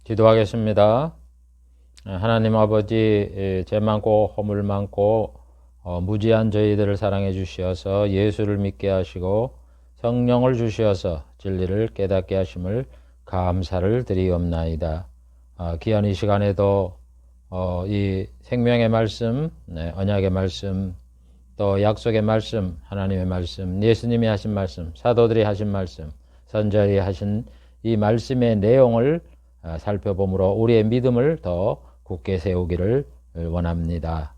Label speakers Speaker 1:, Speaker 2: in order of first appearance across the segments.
Speaker 1: 기도하겠습니다. 하나님 아버지, 죄 많고 허물 많고 무지한 저희들을 사랑해 주시어서 예수를 믿게 하시고 성령을 주시어서 진리를 깨닫게 하심을 감사를 드리옵나이다. 귀한 이 시간에도 이 생명의 말씀, 언약의 말씀, 또 약속의 말씀, 하나님의 말씀, 예수님이 하신 말씀, 사도들이 하신 말씀, 선자들이 하신 이 말씀의 내용을 살펴보므로 우리의 믿음을 더 굳게 세우기를 원합니다.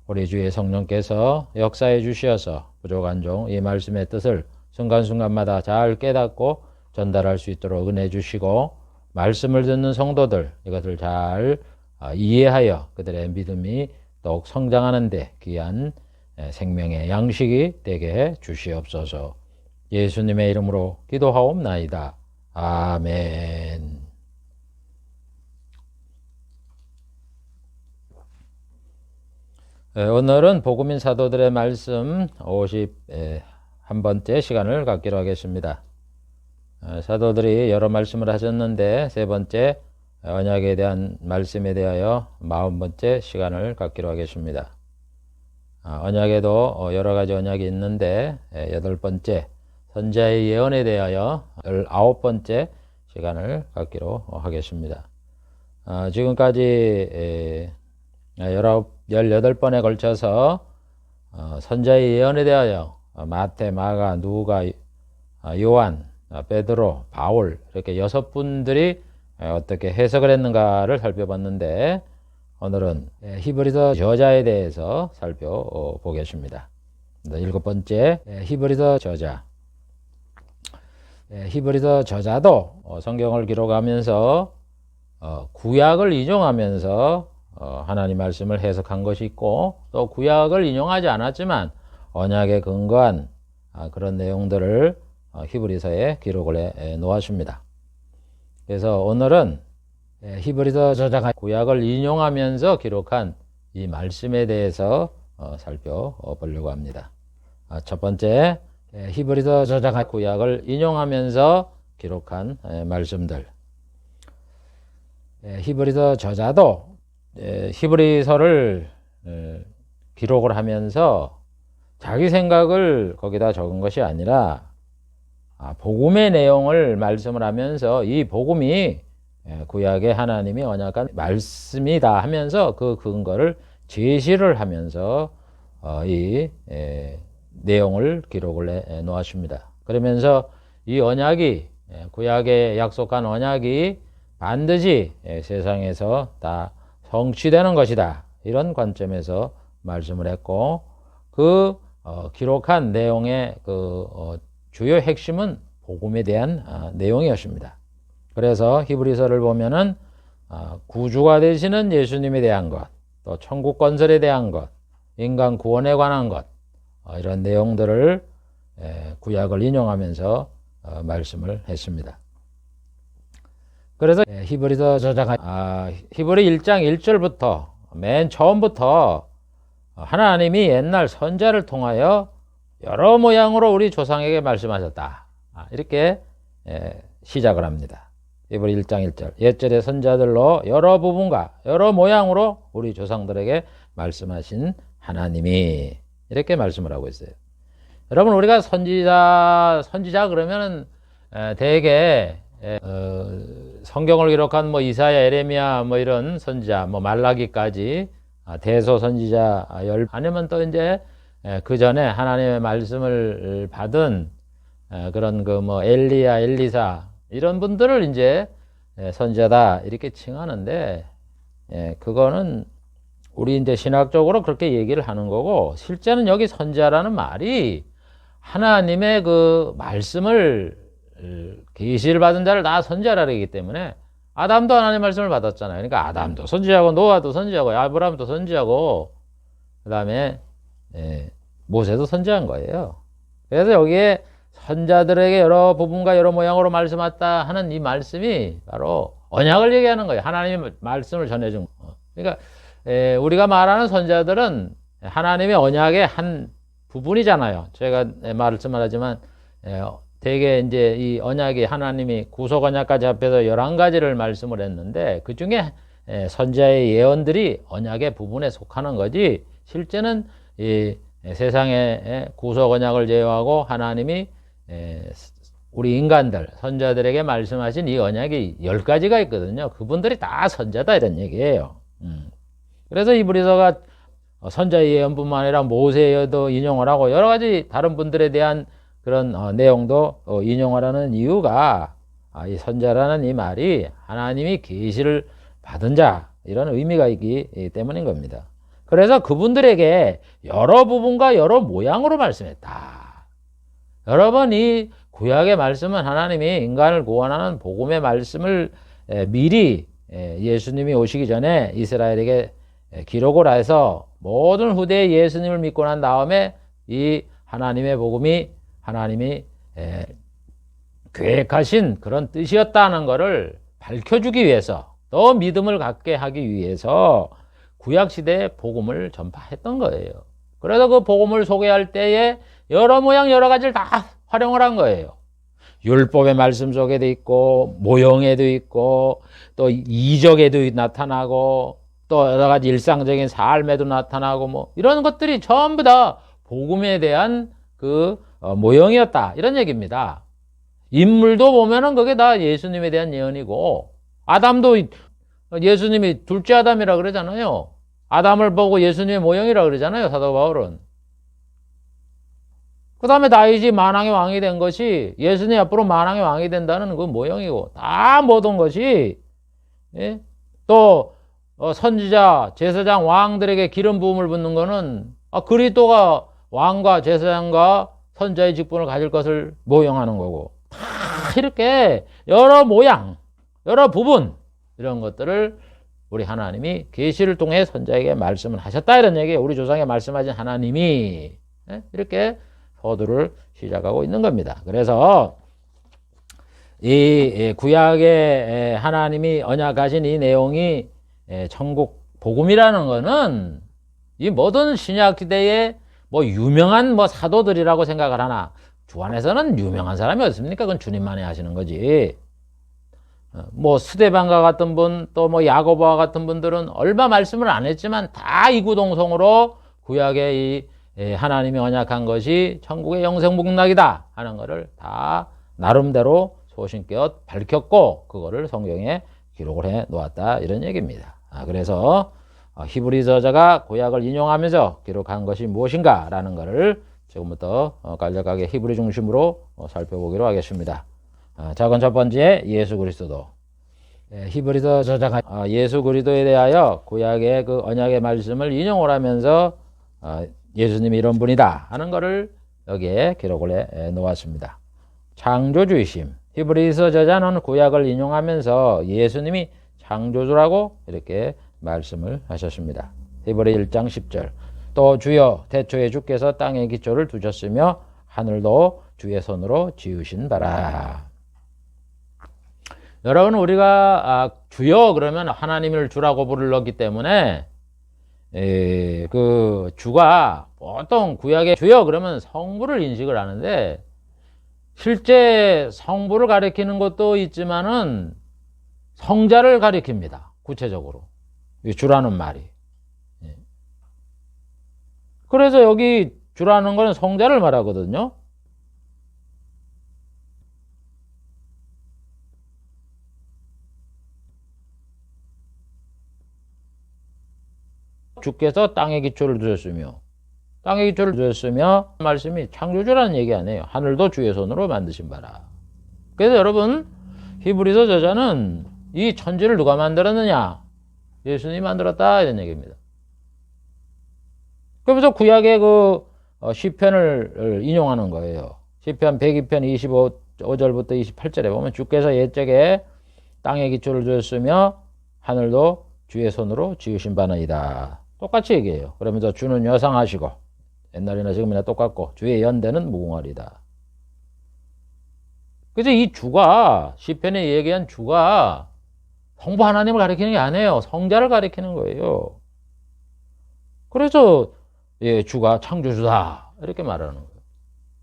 Speaker 1: 우리 주의 성령께서 역사해 주시어서 부족한 종 이 말씀의 뜻을 순간순간마다 잘 깨닫고 전달할 수 있도록 은혜 주시고, 말씀을 듣는 성도들 이것을 잘 이해하여 그들의 믿음이 더욱 성장하는 데 귀한 생명의 양식이 되게 해 주시옵소서. 예수님의 이름으로 기도하옵나이다. 아멘. 오늘은 복음인 사도들의 말씀 51번째 시간을 갖기로 하겠습니다. 사도들이 여러 말씀을 하셨는데 세 번째 언약에 대한 말씀에 대하여 40번째 시간을 갖기로 하겠습니다. 언약에도 여러 가지 언약이 있는데 8번째 선지자의 예언에 대하여 19번째 시간을 갖기로 하겠습니다. 지금까지 18번에 걸쳐서 선지자의 예언에 대하여 마태, 마가, 누가, 요한, 베드로, 바울 이렇게 6분들이 어떻게 해석을 했는가를 살펴봤는데, 오늘은 히브리서 저자에 대해서 살펴보겠습니다. 7번째 히브리서 저자. 히브리서 저자도 성경을 기록하면서 구약을 인용하면서 하나님 말씀을 해석한 것이 있고, 또 구약을 인용하지 않았지만 언약에 근거한 그런 내용들을 히브리서에 기록을 해 놓았습니다. 그래서 오늘은 히브리서 저자가 구약을 인용하면서 기록한 이 말씀에 대해서 살펴보려고 합니다. 첫 번째, 히브리서 저자가 구약을 인용하면서 기록한 말씀들. 히브리서 저자도 히브리서를 기록을 하면서 자기 생각을 거기다 적은 것이 아니라 복음의 내용을 말씀을 하면서 이 복음이 구약의 하나님이 언약한 말씀이다 하면서 그 근거를 제시를 하면서 이 내용을 기록을 해 놓았습니다. 그러면서 이 언약이, 구약에 약속한 언약이 반드시 세상에서 다 성취되는 것이다, 이런 관점에서 말씀을 했고, 그 기록한 내용의 그 주요 핵심은 복음에 대한 내용이었습니다. 그래서 히브리서를 보면은 구주가 되시는 예수님에 대한 것, 또 천국 건설에 대한 것, 인간 구원에 관한 것, 이런 내용들을 구약을 인용하면서 말씀을 했습니다. 그래서 히브리서 저자가 히브리 1장 1절부터 맨 처음부터 하나님이 옛날 선지자를 통하여 여러 모양으로 우리 조상에게 말씀하셨다, 이렇게 시작을 합니다. 히브리 1장 1절, 옛절의 선지자들로 여러 부분과 여러 모양으로 우리 조상들에게 말씀하신 하나님이, 이렇게 말씀을 하고 있어요. 여러분, 우리가 선지자 그러면은 대개 성경을 기록한 이사야, 에레미야 이런 선지자, 말라기까지 대소 선지자 아니면 또 이제 그 전에 하나님의 말씀을 받은 그런 엘리야, 엘리사 이런 분들을 이제 선지자다 이렇게 칭하는데, 그거는 우리 이제 신학적으로 그렇게 얘기를 하는 거고, 실제는 여기 선지자라는 말이 하나님의 그 말씀을 계시를 받은 자를 다 선지자라 그러기 때문에, 아담도 하나님의 말씀을 받았잖아요. 그러니까 아담도 선지자고, 노아도 선지자고, 아브라함도 선지자고, 그 다음에 모세도 선지자인 거예요. 그래서 여기에 선자들에게 여러 부분과 여러 모양으로 말씀했다 하는 이 말씀이 바로 언약을 얘기하는 거예요. 하나님의 말씀을 전해준 거. 그러니까 우리가 말하는 선자들은 하나님의 언약의 한 부분이잖아요. 제가 말씀을 하지만 대개 이제 이 언약이 하나님이 구속 언약까지 합해서 11가지를 말씀을 했는데 그 중에 선지자의 예언들이 언약의 부분에 속하는 거지 실제는 이 세상의 구속 언약을 제외하고 하나님이 우리 인간들, 선자들에게 말씀하신 이 언약이 10가지가 있거든요. 그분들이 다 선자다 이런 얘기예요. 그래서 히브리서가 선자의 예언뿐만 아니라 모세도 인용을 하고 여러 가지 다른 분들에 대한 그런 내용도 인용하라는 이유가 이 선자라는 이 말이 하나님이 계시를 받은 자 이런 의미가 있기 때문인 겁니다. 그래서 그분들에게 여러 부분과 여러 모양으로 말씀했다. 여러분 이 구약의 말씀은 하나님이 인간을 구원하는 복음의 말씀을 미리 예수님이 오시기 전에 이스라엘에게 기록을 해서 모든 후대에 예수님을 믿고 난 다음에 이 하나님의 복음이 하나님이 계획하신 그런 뜻이었다는 것을 밝혀주기 위해서 또 믿음을 갖게 하기 위해서 구약시대에 복음을 전파했던 거예요. 그래서 그 복음을 소개할 때에 여러 모양 여러 가지를 다 활용을 한 거예요. 율법의 말씀 속에도 있고 모형에도 있고 또 이적에도 나타나고 또 여러 가지 일상적인 삶에도 나타나고 뭐 이런 것들이 전부 다 복음에 대한 그 모형이었다 이런 얘기입니다. 인물도 보면은 그게 다 예수님에 대한 예언이고 아담도 예수님이 둘째 아담이라 그러잖아요. 아담을 보고 예수님의 모형이라 그러잖아요. 사도 바울은. 그 다음에 다윗이 만왕의 왕이 된 것이 예수님 앞으로 만왕의 왕이 된다는 그 모형이고 다 모든 것이 또 선지자, 제사장, 왕들에게 기름 부음을 붓는 거는 그리스도가 왕과 제사장과 선자의 직분을 가질 것을 모형하는 거고 다 이렇게 여러 모양, 여러 부분 이런 것들을 우리 하나님이 계시를 통해 선자에게 말씀을 하셨다 이런 얘기예요. 우리 조상에 말씀하신 하나님이 이렇게 서두를 시작하고 있는 겁니다. 그래서 이 구약의 하나님이 언약하신 이 내용이 천국 복음이라는 거는 이 모든 신약 시대에 뭐 유명한 뭐 사도들이라고 생각을 하나 주 안에서는 유명한 사람이 없습니까? 그건 주님만이 하시는 거지. 뭐 스데반과 같은 분 또 뭐 야고보와 같은 분들은 얼마 말씀을 안 했지만 다 이구동성으로 구약의 이 하나님이 언약한 것이 천국의 영생복락이다 하는 것을 다 나름대로 소신껏 밝혔고 그거를 성경에 기록을 해 놓았다 이런 얘기입니다. 그래서 히브리 저자가 구약을 인용하면서 기록한 것이 무엇인가 라는 것을 지금부터 간략하게 히브리 중심으로 살펴보기로 하겠습니다. 자, 그건 첫 번째 예수 그리스도. 히브리서 저자가 예수 그리스도에 대하여 구약의 그 언약의 말씀을 인용을 하면서 예수님이 이런 분이다 하는 것을 여기에 기록을 해 놓았습니다. 창조주이심. 히브리서 저자는 구약을 인용하면서 예수님이 창조주라고 이렇게 말씀을 하셨습니다. 히브리 1장 10절. 또 주여 태초에 주께서 땅에 기초를 두셨으며 하늘도 주의 손으로 지으신 바라. 여러분 우리가 주여 그러면 하나님을 주라고 부르기 때문에 그 주가 보통 구약의 주여 그러면 성부를 인식을 하는데 실제 성부를 가리키는 것도 있지만은 성자를 가리킵니다. 구체적으로 이 주라는 말이. 그래서 여기 주라는 것은 성자를 말하거든요. 주께서 땅에 기초를 두셨으며 땅에 기초를 두셨으며 말씀이 창조주라는 얘기 아니에요. 하늘도 주의 손으로 만드신 바라. 그래서 여러분 히브리서 저자는 이 천지를 누가 만들었느냐? 예수님이 만들었다 이런 얘기입니다. 그래서 구약의 그 시편을 인용하는 거예요. 시편 102편 25절부터 28절에 보면 주께서 옛적에 땅에 기초를 두셨으며 하늘도 주의 손으로 지으신 바니이다. 똑같이 얘기해요. 그러면서 주는 여상하시고 옛날이나 지금이나 똑같고 주의 연대는 무궁하리다. 그래서 이 주가 시편에 얘기한 주가 성부 하나님을 가리키는 게 아니에요. 성자를 가리키는 거예요. 그래서 주가 창조주다 이렇게 말하는 거예요.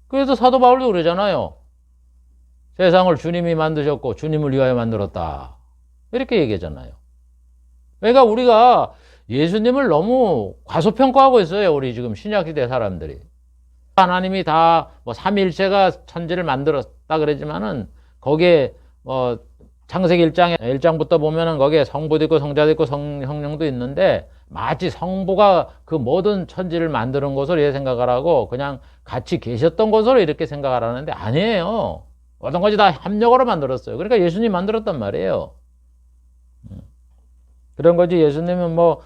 Speaker 1: 그래서 사도 바울도 그러잖아요. 세상을 주님이 만드셨고 주님을 위하여 만들었다. 이렇게 얘기하잖아요. 그러니까 우리가 예수님을 너무 과소평가하고 있어요. 우리 지금 신약시대 사람들이. 하나님이 다 뭐 삼위일체가 천지를 만들었다 그러지만은 거기에 뭐 창세기 1장부터 보면은 거기에 성부도 있고 성자도 있고 성령도 있는데 마치 성부가 그 모든 천지를 만드는 것으로 이렇게 생각을 하고 그냥 같이 계셨던 것으로 이렇게 생각을 하는데 아니에요. 모든 것이 다 합력으로 만들었어요. 그러니까 예수님 만들었단 말이에요. 그런 거지. 예수님은 뭐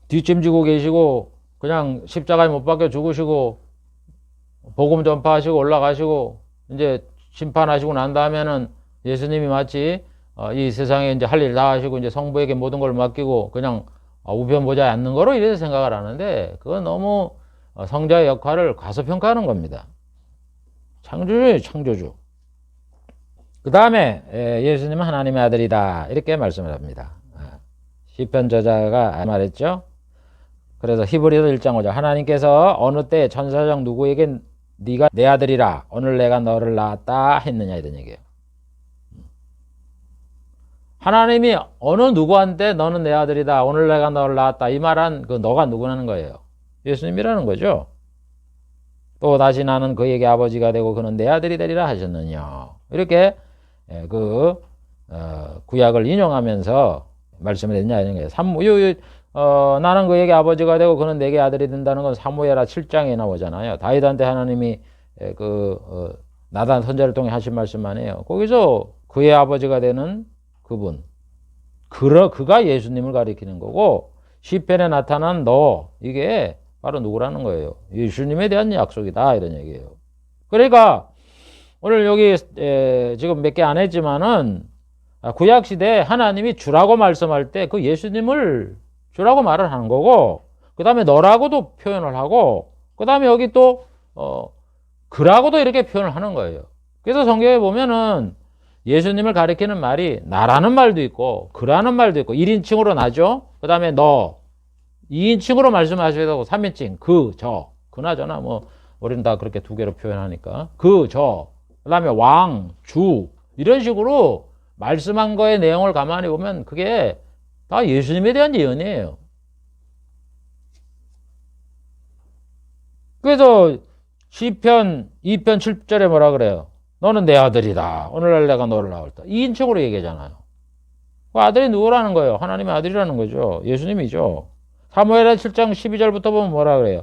Speaker 1: 뒷짐지고 계시고 그냥 십자가에 못 박혀 죽으시고 복음 전파하시고 올라가시고 이제 심판하시고 난 다음에는 예수님이 마치 이 세상에 이제 할 일 다 하시고 이제 성부에게 모든 걸 맡기고 그냥 우편 보지 않는 거로 이래서 생각을 하는데 그건 너무 성자의 역할을 과소평가하는 겁니다. 창조주예요, 창조주. 그 다음에 예수님은 하나님의 아들이다 이렇게 말씀을 합니다. 시편 저자가 말했죠. 그래서 히브리서 1장 5절 하나님께서 어느 때 천사장 누구에게 네가 내 아들이라 오늘 내가 너를 낳았다 했느냐 이런 얘기예요. 하나님이 어느 누구한테 너는 내 아들이다 오늘 내가 너를 낳았다 이 말한 그 너가 누구냐는 거예요. 예수님이라는 거죠. 또 다시 나는 그에게 아버지가 되고 그는 내 아들이 되리라 하셨느냐 이렇게 그 구약을 인용하면서 말씀을 했냐 이런 거예요. 나는 그에게 아버지가 되고 그는 내게 아들이 된다는 건 사무엘하 7장에 나오잖아요. 다윗한테 하나님이 나단 선지자를 통해 하신 말씀만 해요. 거기서 그의 아버지가 되는 그분, 그가 예수님을 가리키는 거고 시편에 나타난 너 이게 바로 누구라는 거예요. 예수님에 대한 약속이다 이런 얘기예요. 그러니까 오늘 여기 지금 몇 개 안 했지만은 구약시대에 하나님이 주라고 말씀할 때 그 예수님을 주라고 말을 하는 거고 그 다음에 너라고도 표현을 하고 그 다음에 여기 또 그라고도 이렇게 표현을 하는 거예요. 그래서 성경에 보면은 예수님을 가리키는 말이 나라는 말도 있고 그라는 말도 있고 1인칭으로 나죠. 그 다음에 너 2인칭으로 말씀하셔야 되고 3인칭 그, 저, 그나저나 뭐 우리는 다 그렇게 두 개로 표현하니까 그, 저, 그 다음에 왕, 주 이런 식으로 말씀한 거의 내용을 가만히 보면 그게 다 예수님에 대한 예언이에요. 그래서 시편 2편 7절에 뭐라 그래요? 너는 내 아들이다. 오늘날 내가 너를 낳았다. 2인칭으로 얘기하잖아요. 그 아들이 누구라는 거예요? 하나님의 아들이라는 거죠. 예수님이죠. 사무엘하 7장 12절부터 보면 뭐라 그래요?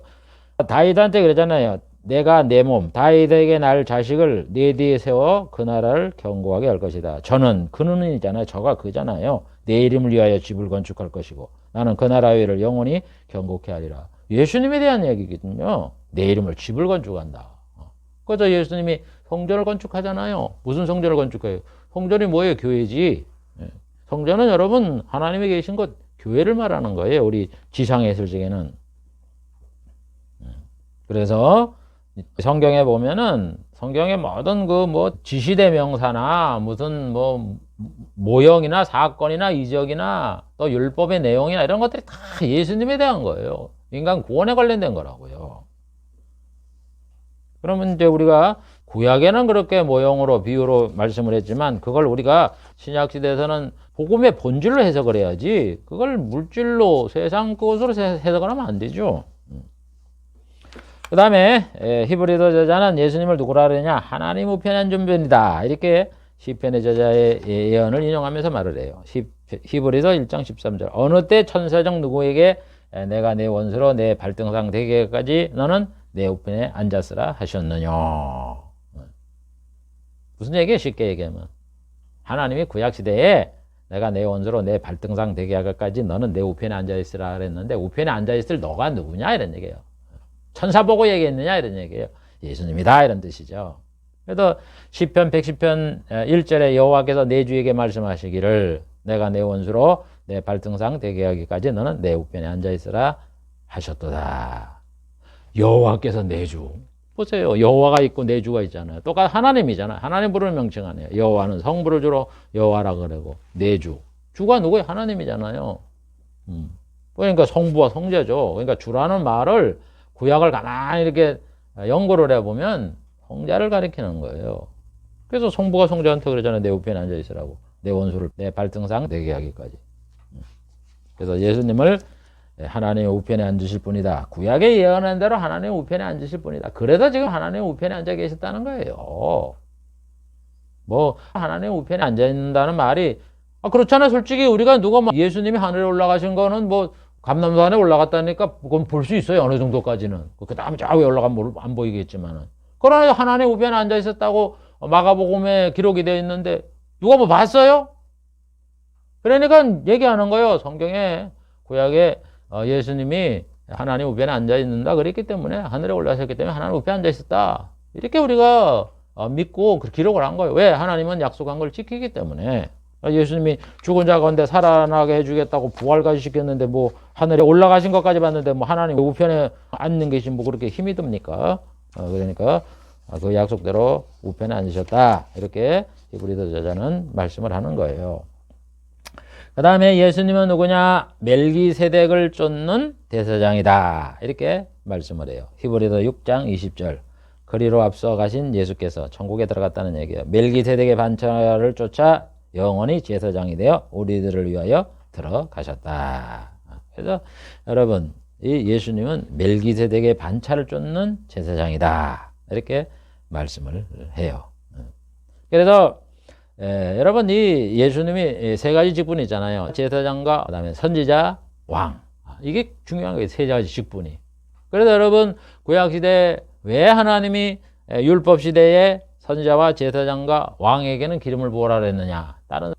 Speaker 1: 다윗한테 그러잖아요. 내가 내 몸 다윗에게 날 자식을 네 뒤에 세워 그 나라를 견고하게 할 것이다. 저는 그는 있잖아요. 저가 그잖아요. 내 이름을 위하여 집을 건축할 것이고 나는 그 나라 위를 영원히 견고케 하리라. 예수님에 대한 얘기거든요. 내 이름을 집을 건축한다. 그래서 예수님이 성전을 건축하잖아요. 무슨 성전을 건축해요? 성전이 뭐예요? 교회지. 성전은 여러분 하나님이 계신 곳 교회를 말하는 거예요. 우리 지상예술적에는. 그래서 성경에 보면은 성경의 모든 그 뭐 지시대명사나 무슨 뭐 모형이나 사건이나 이적이나 또 율법의 내용이나 이런 것들이 다 예수님에 대한 거예요. 인간 구원에 관련된 거라고요. 그러면 이제 우리가 구약에는 그렇게 모형으로 비유로 말씀을 했지만 그걸 우리가 신약시대에서는 복음의 본질로 해석을 해야지 그걸 물질로 세상 것으로 해석을 하면 안 되죠. 그 다음에 히브리서 저자는 예수님을 누구라 그러냐? 하나님 우편에 앉은 분이다. 이렇게 시편의 저자의 예언을 인용하면서 말을 해요. 히브리서 1장 13절 어느 때 천사적 누구에게 내가 내 원수로 내 발등상 되게까지 너는 내 우편에 앉았으라 하셨느냐. 무슨 얘기예요? 쉽게 얘기하면 하나님이 구약시대에 내가 내 원수로 내 발등상 되게 하기까지 너는 내 우편에 앉아있으라 그랬는데 우편에 앉아있을 너가 누구냐 이런 얘기예요. 천사 보고 얘기했느냐 이런 얘기예요. 예수님이다 이런 뜻이죠. 그래서 시편 110편 1절에 여호와께서 내 주에게 말씀하시기를 내가 내 원수로 내 발등상 되게 하기까지 너는 내 우편에 앉아있으라 하셨도다. 여호와께서 내 주. 보세요. 여호와가 있고 내 주가 있잖아요. 똑같이 하나님이잖아요. 하나님 부르는 명칭 아니에요. 여호와는 성부를 주로 여호와라 그러고 내 주. 주가 누구예요? 하나님이잖아요. 그러니까 성부와 성자죠. 그러니까 주라는 말을 구약을 가만히 이렇게 연구를 해보면 성자를 가리키는 거예요. 그래서 성부가 성자한테 그러잖아요. 내 우편에 앉아 있으라고. 내 원수를 내 발등상 되게 하기까지. 그래서 예수님을 하나님의 우편에 앉으실 분이다. 구약에 예언한 대로 하나님의 우편에 앉으실 분이다. 그래서 지금 하나님의 우편에 앉아 계셨다는 거예요. 뭐 하나님의 우편에 앉아 있는다는 말이 그렇잖아요. 솔직히 우리가 누가 뭐 예수님이 하늘에 올라가신 거는 뭐 감남산에 올라갔다니까 그건 볼 수 있어요. 어느 정도까지는. 그 다음에 저 위에 올라가면 안 보이겠지만은. 그러나 하나님의 우편에 앉아 있었다고 마가복음에 기록이 되어 있는데 누가 뭐 봤어요? 그러니까 얘기하는 거예요. 성경에 구약에 예수님이 하나님 우편에 앉아 있는다 그랬기 때문에 하늘에 올라가셨기 때문에 하나님 우편에 앉아 있었다. 이렇게 우리가 믿고 기록을 한 거예요. 왜? 하나님은 약속한 걸 지키기 때문에. 예수님이 죽은 자 가운데 살아나게 해주겠다고 부활까지 시켰는데 뭐 하늘에 올라가신 것까지 봤는데 뭐 하나님 우편에 앉는 것이 뭐 그렇게 힘이 듭니까? 그러니까 그 약속대로 우편에 앉으셨다. 이렇게 히브리서 저자는 말씀을 하는 거예요. 그 다음에 예수님은 누구냐? 멜기세덱을 쫓는 대제사장이다. 이렇게 말씀을 해요. 히브리서 6장 20절. 그리로 앞서 가신 예수께서 천국에 들어갔다는 얘기예요. 멜기세덱의 반차를 쫓아 영원히 제사장이 되어 우리들을 위하여 들어가셨다. 그래서 여러분, 이 예수님은 멜기세덱의 반차를 쫓는 제사장이다. 이렇게 말씀을 해요. 그래서 여러분, 이 예수님이 세 가지 직분이 있잖아요. 제사장과 그다음에 선지자, 왕. 이게 중요한 거예요. 세 가지 직분이. 그래서 여러분, 구약시대 왜 하나님이 율법시대에 선지자와 제사장과 왕에게는 기름을 부으라 그랬느냐. 다른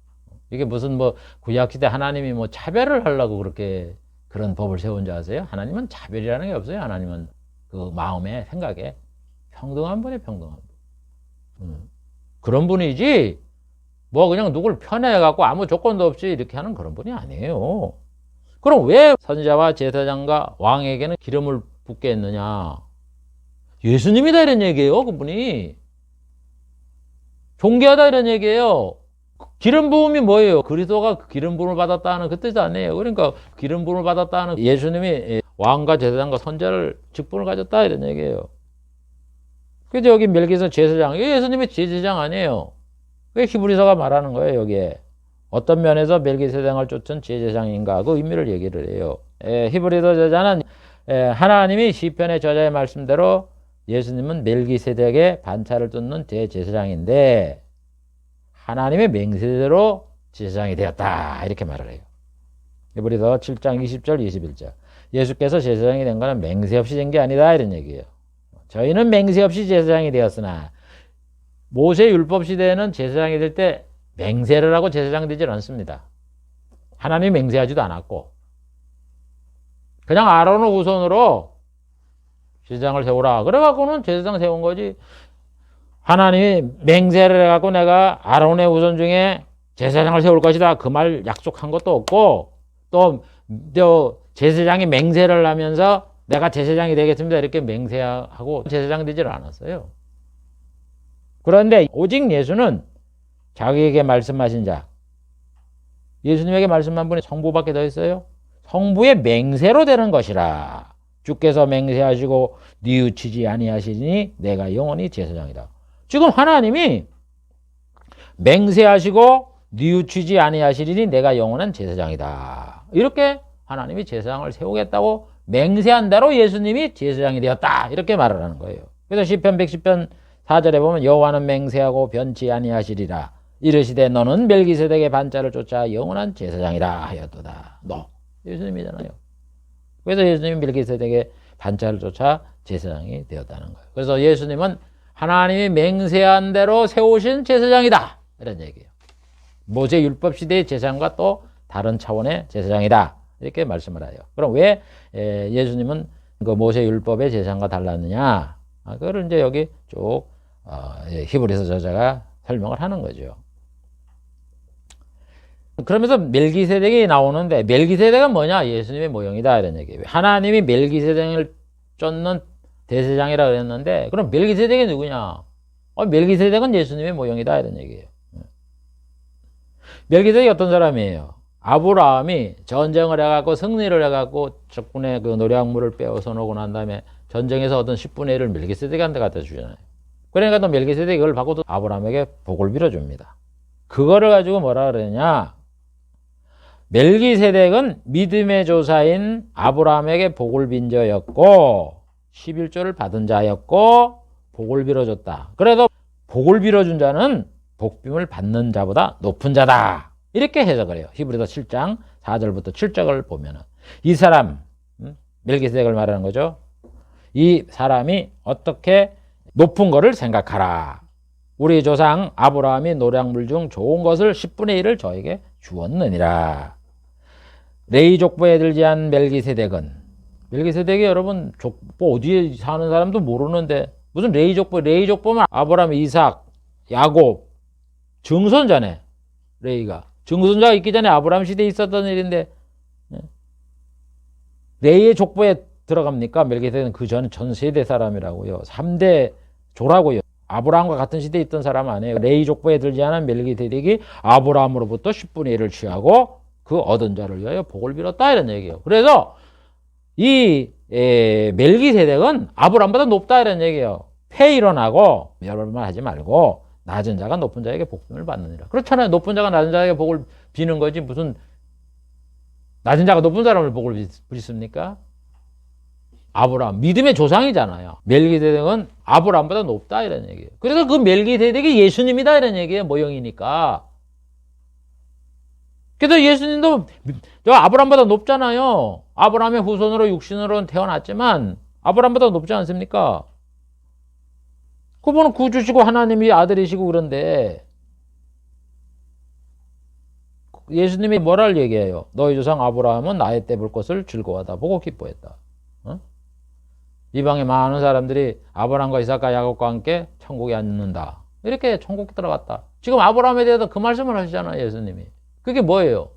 Speaker 1: 이게 무슨 뭐 구약시대 하나님이 뭐 차별을 하려고 그렇게 그런 법을 세운 줄 아세요? 하나님은 차별이라는 게 없어요. 하나님은 그 마음에 생각에 평등한 분이 평등한 분. 그런 분이지 뭐 그냥 누굴 편애해갖고 아무 조건도 없이 이렇게 하는 그런 분이 아니에요. 그럼 왜 선지자와 제사장과 왕에게는 기름을 붓게 했느냐? 예수님이다 이런 얘기예요. 그분이 존귀하다 이런 얘기예요. 기름 부음이 뭐예요? 그리스도가 기름 부음을 받았다는 그 뜻 아니에요. 그러니까 기름 부음을 받았다는 예수님이 왕과 제사장과 선지자를 직분을 가졌다 이런 얘기예요. 그래서 여기 멜기세덱 제사장, 예수님이 제사장 아니에요. 왜 히브리서가 말하는 거예요, 여기에. 어떤 면에서 멜기세덱을 쫓은 제사장인가 그 의미를 얘기를 해요. 히브리서 저자는 하나님이 시편의 저자의 말씀대로 예수님은 멜기세덱의 반차를 쫓는 대제사장인데 하나님의 맹세대로 제사장이 되었다 이렇게 말을 해요. 히브리서 7장 20절 21절. 예수께서 제사장이 된 것은 맹세 없이 된 게 아니다 이런 얘기예요. 저희는 맹세 없이 제사장이 되었으나 모세 율법 시대에는 제사장이 될 때 맹세를 하고 제사장 되질 않습니다. 하나님이 맹세하지도 않았고 그냥 아론의 후손으로 제사장을 세우라 그래갖고는 제사장 세운 거지. 하나님이 맹세를 해갖고 내가 아론의 후손 중에 제사장을 세울 것이다 그 말 약속한 것도 없고 또 제사장이 맹세를 하면서 내가 제사장이 되겠습니다 이렇게 맹세하고 제사장 되질 않았어요. 그런데 오직 예수는 자기에게 말씀하신 자, 예수님에게 말씀한 분이 성부밖에 더 있어요. 성부의 맹세로 되는 것이라. 주께서 맹세하시고 뉘우치지 아니하시니 내가 영원히 제사장이다. 지금 하나님이 맹세하시고 뉘우치지 아니하시니 내가 영원한 제사장이다. 이렇게 하나님이 제사장을 세우겠다고 맹세한 대로 예수님이 제사장이 되었다. 이렇게 말을 하는 거예요. 그래서 시편 110편 4절에 보면 여호와는 맹세하고 변치 아니하시리라. 이르시되 너는 멜기세덱의 반차를 쫓아 영원한 제사장이라 하였도다. 너 예수님이잖아요. 그래서 예수님이 멜기세덱의 반차를 쫓아 제사장이 되었다는 거예요. 그래서 예수님은 하나님이 맹세한 대로 세우신 제사장이다. 이런 얘기예요. 모세 율법 시대의 제사장과 또 다른 차원의 제사장이다. 이렇게 말씀을 해요. 그럼 왜 예수님은 그 모세 율법의 제사장과 달랐느냐? 그걸 이제 여기 쭉 히브리서 저자가 설명을 하는 거죠. 그러면서 멜기세덱이 나오는데 멜기세덱은 뭐냐? 예수님의 모형이다 이런 얘기예요. 하나님이 멜기세덱을 쫓는 대제사장이라 그랬는데 그럼 멜기세덱이 누구냐? 멜기세덱은 예수님의 모형이다 이런 얘기예요. 멜기세덱이 어떤 사람이에요? 아브라함이 전쟁을 해갖고 승리를 해갖고 적군의 그 노략물을 빼어서 오고 난 다음에 전쟁에서 얻은 10분의 1을 멜기세덱한테 갖다 주잖아요. 그러니까 또 멜기세덱이 이걸 받고 또 아브라함에게 복을 빌어줍니다. 그거를 가지고 뭐라 그러냐. 멜기세덱은 믿음의 조사인 아브라함에게 복을 빈 자였고 11조를 받은 자였고 복을 빌어줬다. 그래도 복을 빌어준 자는 복빔을 받는 자보다 높은 자다. 이렇게 해석을 해요. 히브리서 7장 4절부터 7절을 보면은 이 사람 멜기세덱을 말하는 거죠. 이 사람이 어떻게 높은 거를 생각하라. 우리 조상 아브라함이 노량물 중 좋은 것을 10분의 1을 저에게 주었느니라. 레위 족보에 들지 않은 멜기세덱이 여러분 족보 어디에 사는 사람도 모르는데 무슨 레위 족보면 아브라함, 이삭, 야곱 증손자네. 레위가 증손자가 있기 전에 아브라함 시대에 있었던 일인데 레위의 족보에 들어갑니까? 멜기세덱은 그 전 세대 사람이라고요. 3대 조라고요. 아브라함과 같은 시대에 있던 사람 아니에요. 레위 족보에 들지 않은 멜기세덱이 아브라함으로부터 10분의 1을 취하고 그 얻은 자를 위하여 복을 빌었다 이런 얘기예요. 그래서 이 멜기세덱은 아브라함보다 높다 이런 얘기예요. 폐일어나고 여러 말 하지 말고 낮은 자가 높은 자에게 복을 받느니라. 그렇잖아요. 높은 자가 낮은 자에게 복을 비는 거지 무슨 낮은 자가 높은 사람을 복을 빌습니까? 아브라함 믿음의 조상이잖아요. 멜기세덱은 아브라함보다 높다 이런 얘기예요. 그래서 그 멜기세덱이 예수님이다 이런 얘기예요. 모형이니까. 그래서 예수님도 저 아브라함보다 높잖아요. 아브라함의 후손으로 육신으로는 태어났지만 아브라함보다 높지 않습니까? 그분은 구주시고 하나님이 아들이시고 그런데 예수님이 뭐랄 얘기해요? 너희 조상 아브라함은 나의 때 볼 것을 즐거워하다 보고 기뻐했다. 어? 이방의 많은 사람들이 아브라함과 이삭과 야곱과 함께 천국에 앉는다. 이렇게 천국에 들어갔다. 지금 아브라함에 대해서 그 말씀을 하시잖아요. 예수님이. 그게 뭐예요?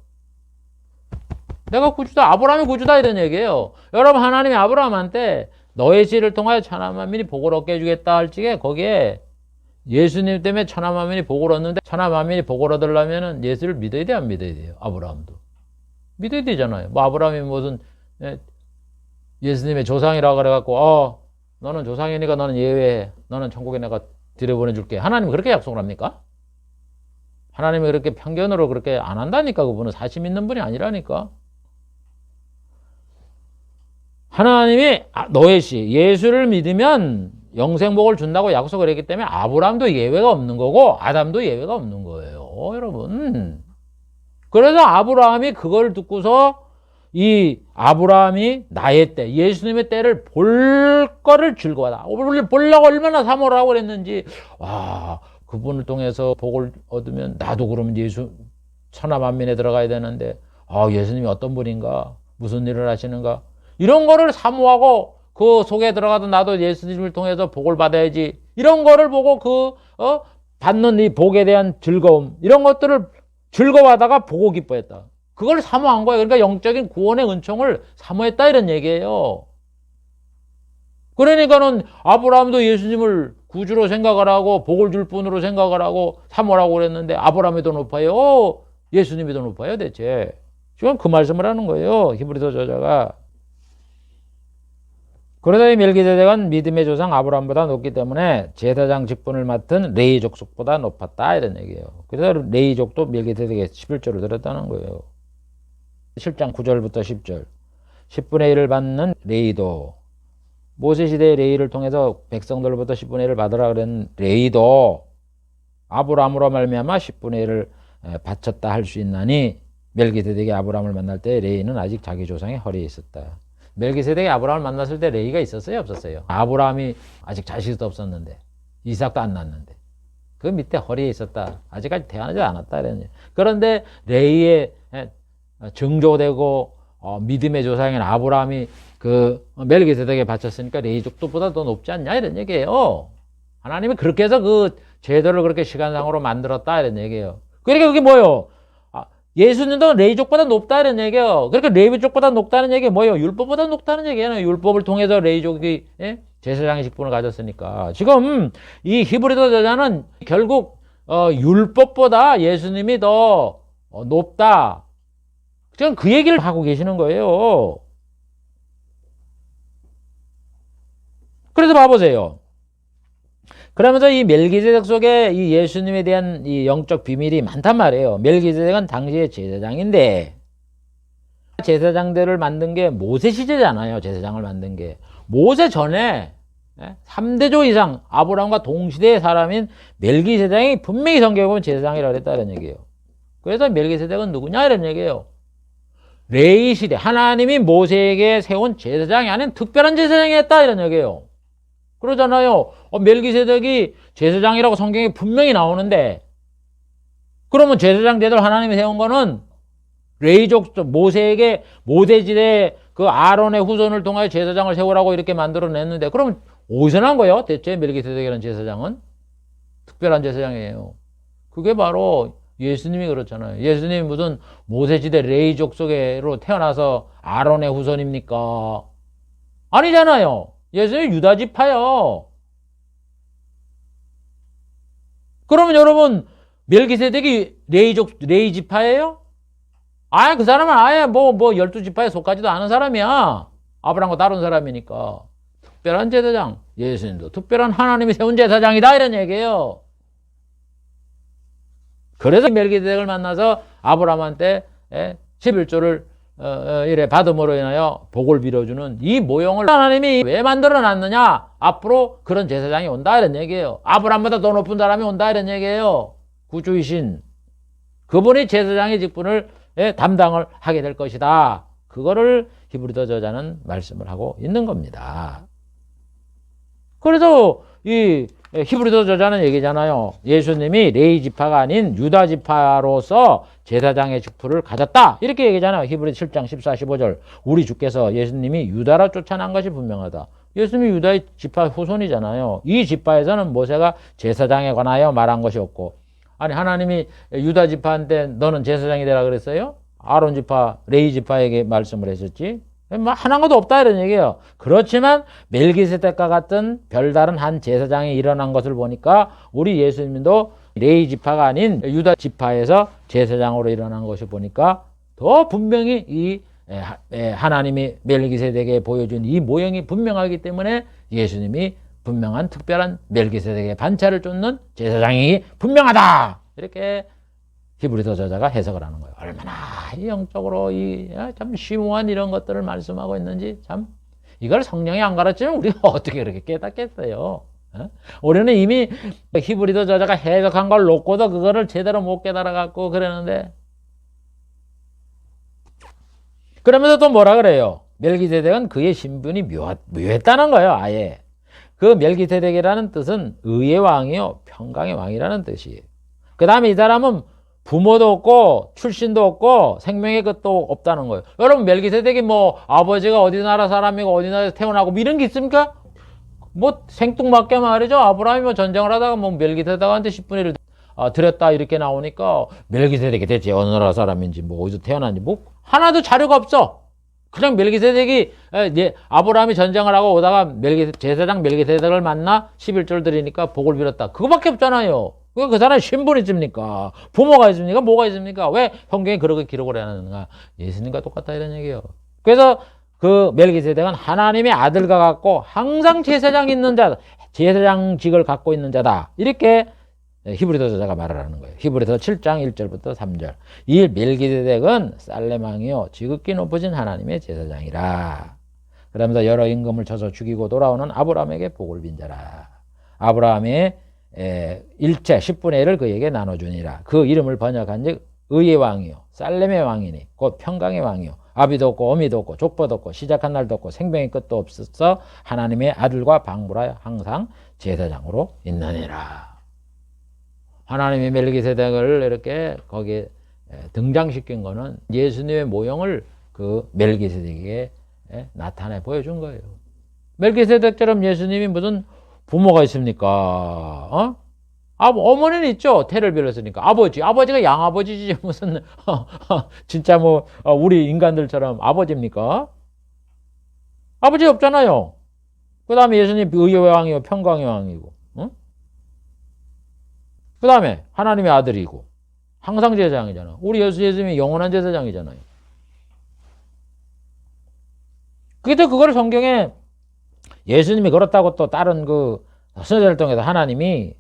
Speaker 1: 내가 구주다. 아브라함이 구주다 이런 얘기예요. 여러분 하나님이 아브라함한테 너의 씨를 통하여 천하 만민이 복을 얻게 해주겠다 할 적에 거기에 예수님 때문에 천하 만민이 복을 얻는데 천하 만민이 복을 얻으려면 예수를 믿어야 돼 안 믿어야 돼요? 아브라함도. 믿어야 되잖아요. 뭐 아브라함이 무슨 예수님의 조상이라고 그래갖고 너는 조상이니까 너는 예외해. 너는 천국에 내가 들여보내줄게. 하나님이 그렇게 약속을 합니까? 하나님이 그렇게 편견으로 그렇게 안 한다니까. 그분은 사심 있는 분이 아니라니까. 하나님이 너의 씨 예수를 믿으면 영생복을 준다고 약속을 했기 때문에 아브라함도 예외가 없는 거고 아담도 예외가 없는 거예요. 여러분. 그래서 아브라함이 그걸 듣고서 이 아브라함이 나의 때 예수님의 때를 볼 거를 즐거워하다. 보려고 얼마나 사모라고 그랬는지 와 그분을 통해서 복을 얻으면 나도 그러면 예수 천하 만민에 들어가야 되는데 예수님이 어떤 분인가 무슨 일을 하시는가 이런 거를 사모하고 그 속에 들어가도 나도 예수님을 통해서 복을 받아야지 이런 거를 보고 받는 이 복에 대한 즐거움 이런 것들을 즐거워하다가 보고 기뻐했다. 그걸 사모한 거예요. 그러니까 영적인 구원의 은총을 사모했다 이런 얘기예요. 그러니까는 아브라함도 예수님을 구주로 생각을 하고 복을 줄 분으로 생각을 하고 사모라고 그랬는데 아브라함이 더 높아요? 예수님이 더 높아요 대체? 지금 그 말씀을 하는 거예요. 히브리서 저자가. 그러다 이 멜기세덱은 믿음의 조상 아브라함보다 높기 때문에 제사장 직분을 맡은 레위 족속보다 높았다 이런 얘기예요. 그래서 레위족도 멜기세덱의 11조를 들었다는 거예요. 7장 9절부터 10절 10분의 1을 받는 레위도 모세 시대의 레위를 통해서 백성들로부터 10분의 1을 받으라 그런 레위도 아브라함으로 말미암아 10분의 1을 바쳤다 할 수 있나니 멜기세덱이 아브라함을 만날 때 레위는 아직 자기 조상의 허리에 있었다. 멜기세덱이 아브라함을 만났을 때 레위가 있었어요 없었어요? 아브라함이 아직 자식도 없었는데 이삭도 안 낳았는데 그 밑에 허리에 있었다. 아직까지 태어나지 않았다. 이런. 그런데 레위의 증조되고 믿음의 조상인 아브라함이 그 멜기세덱에 바쳤으니까 레위족도보다 더 높지 않냐 이런 얘기예요. 하나님이 그렇게 해서 그 제도를 그렇게 시간상으로 만들었다 이런 얘기예요. 그러니까 그게 뭐예요? 예수님도 레위족보다 높다 이런 얘기예요. 그러니까 레위족보다 높다는 얘기 뭐예요? 율법보다 높다는 얘기예요. 율법을 통해서 레위족이 제사장의 직분을 가졌으니까. 지금 이 히브리서 저자는 결국 율법보다 예수님이 더 높다. 지금 그 얘기를 하고 계시는 거예요. 그래서 봐보세요. 그러면서 이 멜기세덱 속에 이 예수님에 대한 이 영적 비밀이 많단 말이에요. 멜기세덱은 당시의 제사장인데, 제사장들을 만든 게 모세 시대잖아요. 제사장을 만든 게. 모세 전에 3대조 이상 아브라함과 동시대의 사람인 멜기세덱이 분명히 성경에 보면 제사장이라고 했다는 얘기예요. 그래서 멜기세덱은 누구냐 이런 얘기예요. 레위 시대 하나님이 모세에게 세운 제사장이 아닌 특별한 제사장이었다 이런 얘기예요. 그러잖아요. 멜기세덱이 제사장이라고 성경에 분명히 나오는데, 그러면 제사장 제도를 하나님이 세운 거는 레위족 모세에게 모세지대 그 아론의 후손을 통하여 제사장을 세우라고 이렇게 만들어냈는데, 그러면 어디서 난 거예요? 대체 멜기세덱이라는 제사장은 특별한 제사장이에요. 그게 바로 예수님이 그렇잖아요. 예수님이 무슨 모세지대 레위족 속에로 태어나서 아론의 후손입니까? 아니잖아요. 예수님이 유다 지파요. 그러면 여러분 멜기세덱이 레위 지파예요? 아예 그 사람은 아예 뭐 12지파에 속하지도 않은 사람이야. 아브라함과 다른 사람이니까. 특별한 제사장. 예수님도 특별한 하나님이 세운 제사장이다 이런 얘기예요. 그래서 멜기세덱을 만나서 아브라함한테 11조를 이래 받음으로 인하여 복을 빌어주는 이 모형을 하나님이 왜 만들어 놨느냐? 앞으로 그런 제사장이 온다 이런 얘기예요. 아브라함보다 더 높은 사람이 온다 이런 얘기예요. 구주이신 그분이 제사장의 직분을 담당을 하게 될 것이다. 그거를 히브리서 저자는 말씀을 하고 있는 겁니다. 그래서 이 히브리서 저자는 얘기잖아요. 예수님이 레위 지파가 아닌 유다 지파로서 제사장의 직분을 가졌다. 이렇게 얘기잖아요. 히브리서 7장 14, 15절. 우리 주께서 예수님이 유다로 쫓아난 것이 분명하다. 예수님이 유다의 지파 후손이잖아요. 이 지파에서는 모세가 제사장에 관하여 말한 것이 없고, 아니 하나님이 유다 지파한테 너는 제사장이 되라 그랬어요? 아론 지파, 레위 지파에게 말씀을 했었지. 하나인 것도 없다 이런 얘기예요. 그렇지만 멜기세덱과 같은 별다른 한 제사장이 일어난 것을 보니까 우리 예수님도 레위 지파가 아닌 유다 지파에서 제사장으로 일어난 것을 보니까 더 분명히 이 하나님이 멜기세덱에 보여준 이 모형이 분명하기 때문에 예수님이 분명한 특별한 멜기세덱의 반차를 쫓는 제사장이 분명하다. 이렇게 히브리서 저자가 해석을 하는 거예요. 얼마나 영적으로 참 심오한 이런 것들을 말씀하고 있는지 참 이걸 성령이 안 가르치면 우리가 어떻게 그렇게 깨닫겠어요. 우리는 이미 히브리서 저자가 해석한 걸 놓고도 그거를 제대로 못 깨달아갖고 그러는데, 그러면서 또 뭐라 그래요? 멜기세덱은 그의 신분이 묘했다는 거예요. 아예 그 멜기세덱이라는 뜻은 의의 왕이요 평강의 왕이라는 뜻이에요. 그 다음에 이 사람은 부모도 없고 출신도 없고 생명의 것도 없다는 거예요. 여러분 멜기세덱이 뭐 아버지가 어디 나라 사람이고 어디 나라에서 태어나고 뭐 이런 게 있습니까? 뭐 생뚱맞게 말이죠. 아브라함이 뭐 전쟁을 하다가 뭐 멜기세덱한테 10분의 1 드렸다 이렇게 나오니까 멜기세덱이 대체 어느 나라 사람인지 뭐 어디서 태어났는지 뭐 하나도 자료가 없어. 그냥 멜기세덱이 아브라함이 전쟁을 하고 오다가 제사장 멜기세덱을 만나 11조를 드리니까 복을 빌었다. 그거밖에 없잖아요. 왜 그 사람이 신분이 있습니까? 부모가 있습니까? 뭐가 있습니까? 왜 성경에 그렇게 기록을 해놨는가? 예수님과 똑같다 이런 얘기예요. 그래서 그 멜기세덱은 하나님의 아들과 같고 항상 제사장 있는 자다. 제사장직을 갖고 있는 자다. 이렇게 히브리서 저자가 말을 하는 거예요. 히브리서 7장 1절부터 3절. 이 멜기세덱은 살렘 왕이요 지극히 높으신 하나님의 제사장이라. 그러면서 여러 임금을 쳐서 죽이고 돌아오는 아브라함에게 복을 빈 자라. 아브라함의 일체 10분의 1을 그에게 나눠주니라. 그 이름을 번역한 즉 의의 왕이요 살렘의 왕이니 곧 평강의 왕이요 아비도 없고 어미도 없고 족보도 없고 시작한 날도 없고 생명의 끝도 없어서 하나님의 아들과 방불하여 항상 제사장으로 있느니라. 하나님의 멜기세덱을 이렇게 거기에 등장시킨 거는 예수님의 모형을 그 멜기세덱에게 나타내 보여준 거예요. 멜기세덱처럼 예수님이 무슨 부모가 있습니까? 어머니는 있죠. 태를 빌었으니까. 아버지가 양아버지지 무슨 진짜 뭐 우리 인간들처럼 아버지입니까? 아버지 없잖아요. 그 다음에 예수님 의의 왕이고 평강의 왕이고, 그 다음에 하나님의 아들이고 항상 제사장이잖아. 우리 예수님이 영원한 제사장이잖아요. 그런데 그걸 성경에 예수님이 그렇다고 또 다른 그 선자를 통해서 하나님이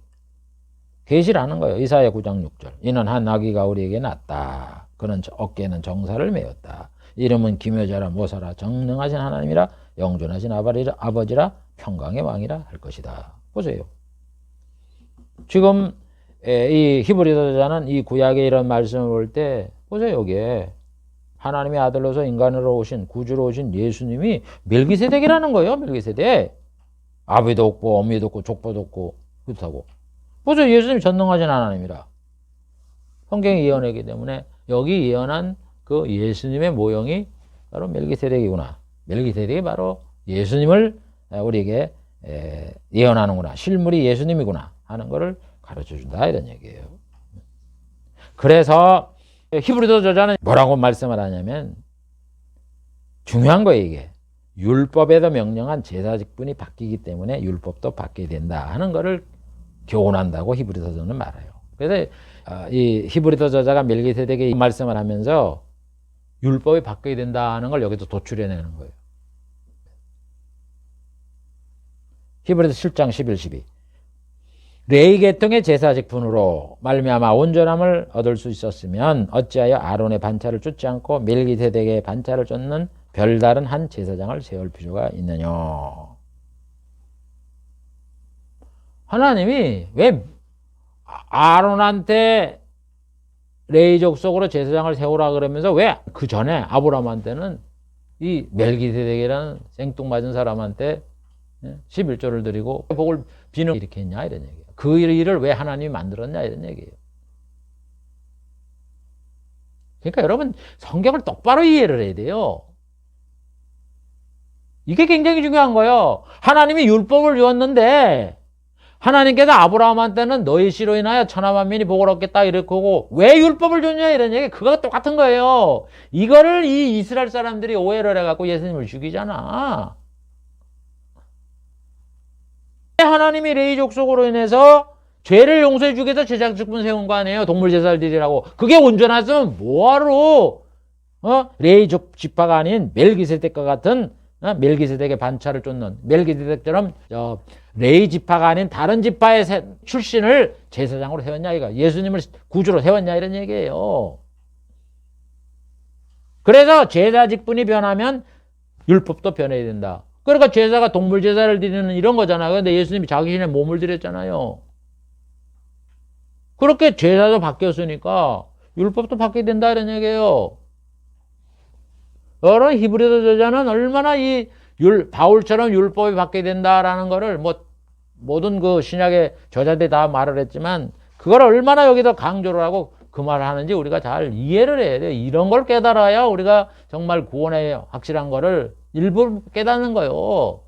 Speaker 1: 계시를 하는 거예요. 이사야 9장 6절. 이는 한 아기가 우리에게 낳았다. 그는 어깨에는 정사를 메었다. 이름은 기묘자라 모사라 정능하신 하나님이라 영존하신 아버지라 평강의 왕이라 할 것이다. 보세요. 지금 이 히브리서자는 이 구약에 이런 말씀을 볼 때 보세요. 여기에 하나님의 아들로서 인간으로 오신 구주로 오신 예수님이 멜기세덱이라는 거예요. 멜기세덱. 아비도 없고 어미도 없고 족보도 없고 그렇다고. 보세요. 예수님이 전능하신 하나님이라. 성경이 예언하기 때문에 여기 예언한 그 예수님의 모형이 바로 멜기세덱이구나. 멜기세덱이 바로 예수님을 우리에게 예언하는구나. 실물이 예수님이구나 하는 것을 가르쳐준다 이런 얘기예요. 그래서 히브리서 저자는 뭐라고 말씀을 하냐면 중요한 거예요. 이게 율법에도 명령한 제사 직분이 바뀌기 때문에 율법도 바뀌어야 된다 하는 것을 교훈한다고 히브리서 저자는 말해요. 그래서 이 히브리서 저자가 멜기세덱의 이 말씀을 하면서 율법이 바뀌어야 된다는 걸 여기도 도출해내는 거예요. 히브리서 7장 11, 12. 레위 계통의 제사 직분으로 말미암아 온전함을 얻을 수 있었으면 어찌하여 아론의 반차를 쫓지 않고 멜기세덱의 반차를 쫓는 별다른 한 제사장을 세울 필요가 있느냐. 하나님이 왜 아론한테 레위 족속으로 제사장을 세우라 그러면서 왜 그 전에 아브라함한테는 이 멜기세덱이라는 생뚱맞은 사람한테 11조를 드리고 복을 비는 이렇게 했냐 이런 얘기예요. 그 일을 왜 하나님이 만들었냐 이런 얘기예요. 그러니까 여러분 성경을 똑바로 이해를 해야 돼요. 이게 굉장히 중요한 거예요. 하나님이 율법을 주었는데 하나님께서 아브라함한테는 너희 씨로 인하여 천하 만민이 복을 얻겠다 이렇게 하고 왜 율법을 줬냐 이런 얘기 그거 똑같은 거예요. 이거를 이 이스라엘 사람들이 오해를 해갖고 예수님을 죽이잖아. 하나님이 레위 족속으로 인해서 죄를 용서해 주기 위해서 제사 직분 세운 거 아니에요. 동물 제사를 드리라고. 그게 온전했으면 뭐하러 레위 지파가 아닌 멜기세덱과 같은 멜기세덱의 반차를 쫓는 멜기세덱처럼 레위 지파가 아닌 다른 지파의 출신을 제사장으로 세웠냐 이거. 예수님을 구주로 세웠냐 이런 얘기예요. 그래서 제사 직분이 변하면 율법도 변해야 된다. 그러니까 제사가 동물 제사를 드리는 이런 거잖아요. 그런데 예수님이 자기신의 몸을 드렸잖아요. 그렇게 제사도 바뀌었으니까 율법도 바뀌어야 된다 이런 얘기예요. 여러 히브리서 저자는 얼마나 바울처럼 율법이 바뀌어야 된다라는 거를 모든 그 신약의 저자들이 다 말을 했지만 그걸 얼마나 여기서 강조를 하고 그 말을 하는지 우리가 잘 이해를 해야 돼요. 이런 걸 깨달아야 우리가 정말 구원의 확실한 거를 일부 깨닫는 거예요.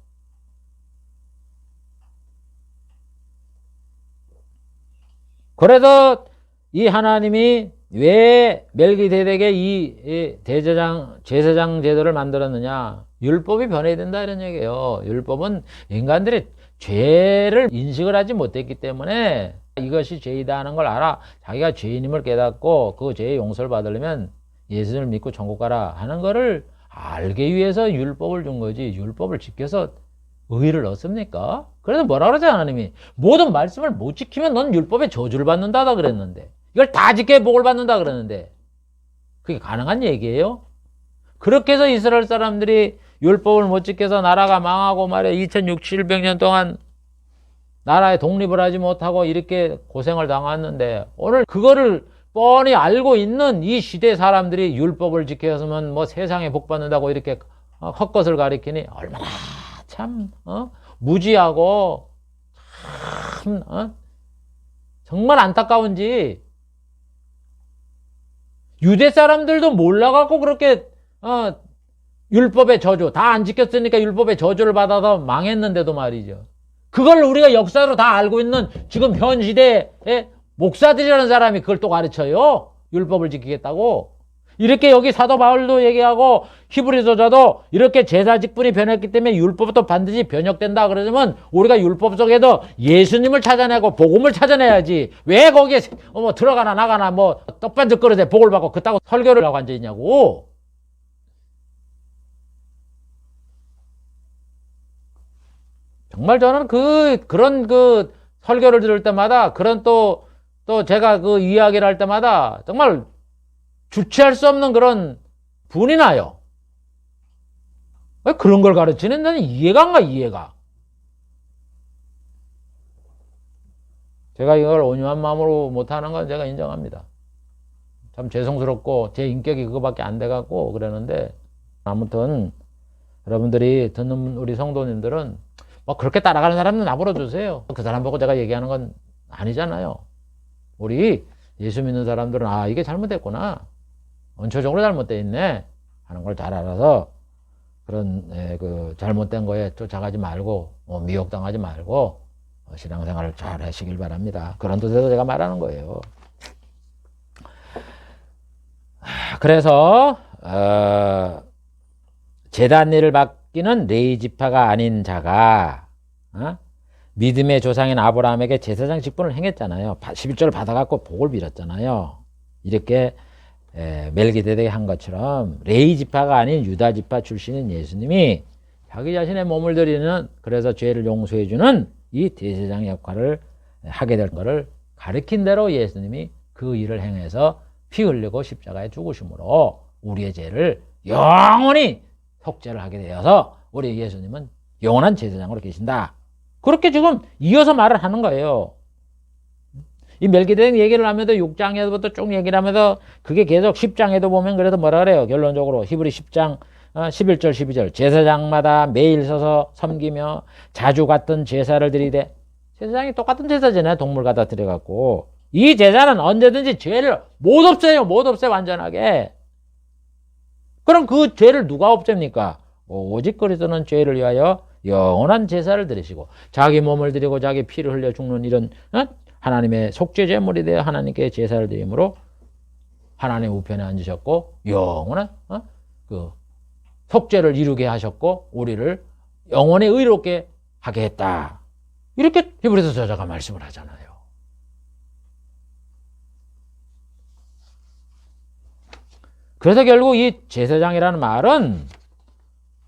Speaker 1: 그래서 이 하나님이 왜 멜기세덱의 이 제사장 제도를 만들었느냐. 율법이 변해야 된다 이런 얘기예요. 율법은 인간들이 죄를 인식을 하지 못했기 때문에 이것이 죄이다 하는 걸 알아. 자기가 죄인임을 깨닫고 그 죄의 용서를 받으려면 예수를 믿고 천국 가라 하는 거를 알기 위해서 율법을 준 거지. 율법을 지켜서 의를 얻습니까? 그래서 뭐라 그러지 하나님이 모든 말씀을 못 지키면 넌 율법의 저주를 받는다다 그랬는데 이걸 다 지켜야 복을 받는다 그랬는데 그게 가능한 얘기예요? 그렇게 해서 이스라엘 사람들이 율법을 못 지켜서 나라가 망하고 말이야 2600년 동안 나라에 독립을 하지 못하고 이렇게 고생을 당했는데 오늘 그거를 뻔히 알고 있는 이 시대 사람들이 율법을 지켜서면 뭐 세상에 복 받는다고 이렇게 헛것을 가리키니 얼마나 참 무지하고 참 정말 안타까운지 유대 사람들도 몰라갖고 그렇게 율법의 저주 다 안 지켰으니까 율법의 저주를 받아서 망했는데도 말이죠. 그걸 우리가 역사로 다 알고 있는 지금 현 시대의 목사들이라는 사람이 그걸 또 가르쳐요. 율법을 지키겠다고. 이렇게 여기 사도 바울도 얘기하고 히브리서자도 이렇게 제사 직분이 변했기 때문에 율법도 반드시 변혁된다 그러면 우리가 율법 속에도 예수님을 찾아내고 복음을 찾아내야지. 왜 거기에 들어가나 나가나 떡반죽 그릇에 복을 받고 그따고 설교를 하고 앉아있냐고. 정말 저는 그런 설교를 들을 때마다 그런 또 제가 그 이야기를 할 때마다 정말 주체할 수 없는 그런 분이 나요. 왜 그런 걸 가르치는 데는 이해가 안 가, 이해가. 제가 이걸 온유한 마음으로 못하는 건 제가 인정합니다. 참 죄송스럽고 제 인격이 그거밖에 안 돼갖고 그러는데, 아무튼 여러분들이 듣는 우리 성도님들은 뭐 그렇게 따라가는 사람은 나버려 주세요. 그 사람 보고 제가 얘기하는 건 아니잖아요. 우리 예수 믿는 사람들은 아, 이게 잘못됐구나, 원초적으로 잘못돼 있네 하는 걸 잘 알아서 그런 그 잘못된 거에 쫓아가지 말고 미혹당하지 말고 신앙생활을 잘 하시길 바랍니다. 그런 뜻에서 제가 말하는 거예요. 그래서 제단 일을 맡기는 레위 지파가 아닌 자가 믿음의 조상인 아브라함에게 제사장 직분을 행했잖아요. 11조를 받아갖고 복을 빌었잖아요. 이렇게 멜기세덱이 한 것처럼 레위 지파가 아닌 유다 지파 출신인 예수님이 자기 자신의 몸을 드리는, 그래서 죄를 용서해주는 이 대제사장 역할을 하게 될 것을 가르친 대로 예수님이 그 일을 행해서 피 흘리고 십자가에 죽으심으로 우리의 죄를 영원히 속죄를 하게 되어서 우리 예수님은 영원한 제사장으로 계신다. 그렇게 지금 이어서 말을 하는 거예요. 이 멜기세덱 얘기를 하면서 6장에서부터 쭉 얘기를 하면서 그게 계속 10장에도 보면 그래서 뭐라 그래요? 결론적으로 히브리 10장 11절 12절 제사장마다 매일 서서 섬기며 자주 같은 제사를 드리되, 제사장이 똑같은 제사잖아요. 동물 갖다 드려갖고 이 제사는 언제든지 죄를 못 없애요. 못 없애, 완전하게. 그럼 그 죄를 누가 없앱니까? 오직 그리스도는 죄를 위하여 영원한 제사를 드리시고 자기 몸을 드리고 자기 피를 흘려 죽는 이런 하나님의 속죄 제물이 되어 하나님께 제사를 드림으로 하나님 우편에 앉으셨고 영원한 그 속죄를 이루게 하셨고 우리를 영원히 의롭게 하게 했다. 이렇게 히브리서 저자가 말씀을 하잖아요. 그래서 결국 이 제사장이라는 말은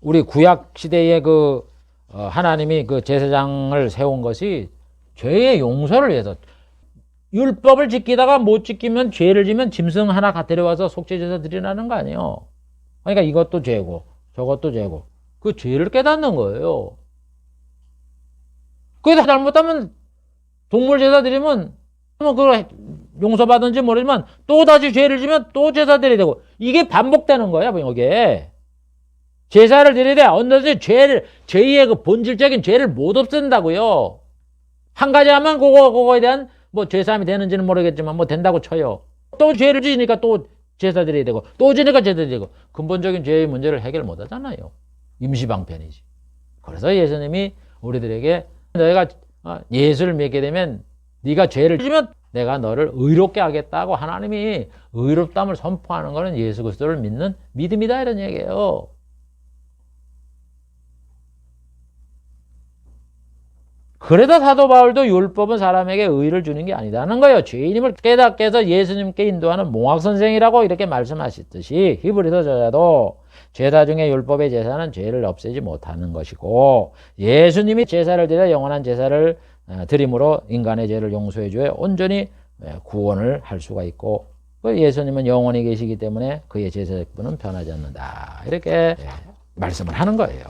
Speaker 1: 우리 구약 시대에 하나님이 그 제사장을 세운 것이 죄의 용서를 위해서, 율법을 지키다가 못 지키면 죄를 지면 짐승 하나 데려와서 속죄제사 드리라는 거 아니에요. 그러니까 이것도 죄고 저것도 죄고 그 죄를 깨닫는 거예요. 거기다 잘못하면 동물 제사 드리면 용서받은지 모르지만 또 다시 죄를 지면 또 제사 드려야 되고, 이게 반복되는 거야. 이게 제사를 드리되 언제든지 죄의 그 본질적인 죄를 못 없앤다고요. 한 가지 하면 그거에 대한 죄사함이 되는지는 모르겠지만 된다고 쳐요. 또 죄를 지니까 또 제사 드려야 되고 또 지니까 제사 드리고, 근본적인 죄의 문제를 해결 못 하잖아요. 임시방편이지. 그래서 예수님이 우리들에게 너희가 예수를 믿게 되면 네가 죄를 지면 내가 너를 의롭게 하겠다고 하나님이 의롭담을 선포하는 것은 예수 그리스도를 믿는 믿음이다, 이런 얘기예요. 그래서 사도 바울도 율법은 사람에게 의를 주는 게 아니다는 거예요. 죄인임을 깨닫게 해서 예수님께 인도하는 몽학선생이라고 이렇게 말씀하셨듯이 히브리서 저자도 제사 중에 율법의 제사는 죄를 없애지 못하는 것이고, 예수님이 제사를 드려 영원한 제사를 드림으로 인간의 죄를 용서해 줘야 온전히 구원을 할 수가 있고, 예수님은 영원히 계시기 때문에 그의 제사직분은 변하지 않는다, 이렇게 말씀을 하는 거예요.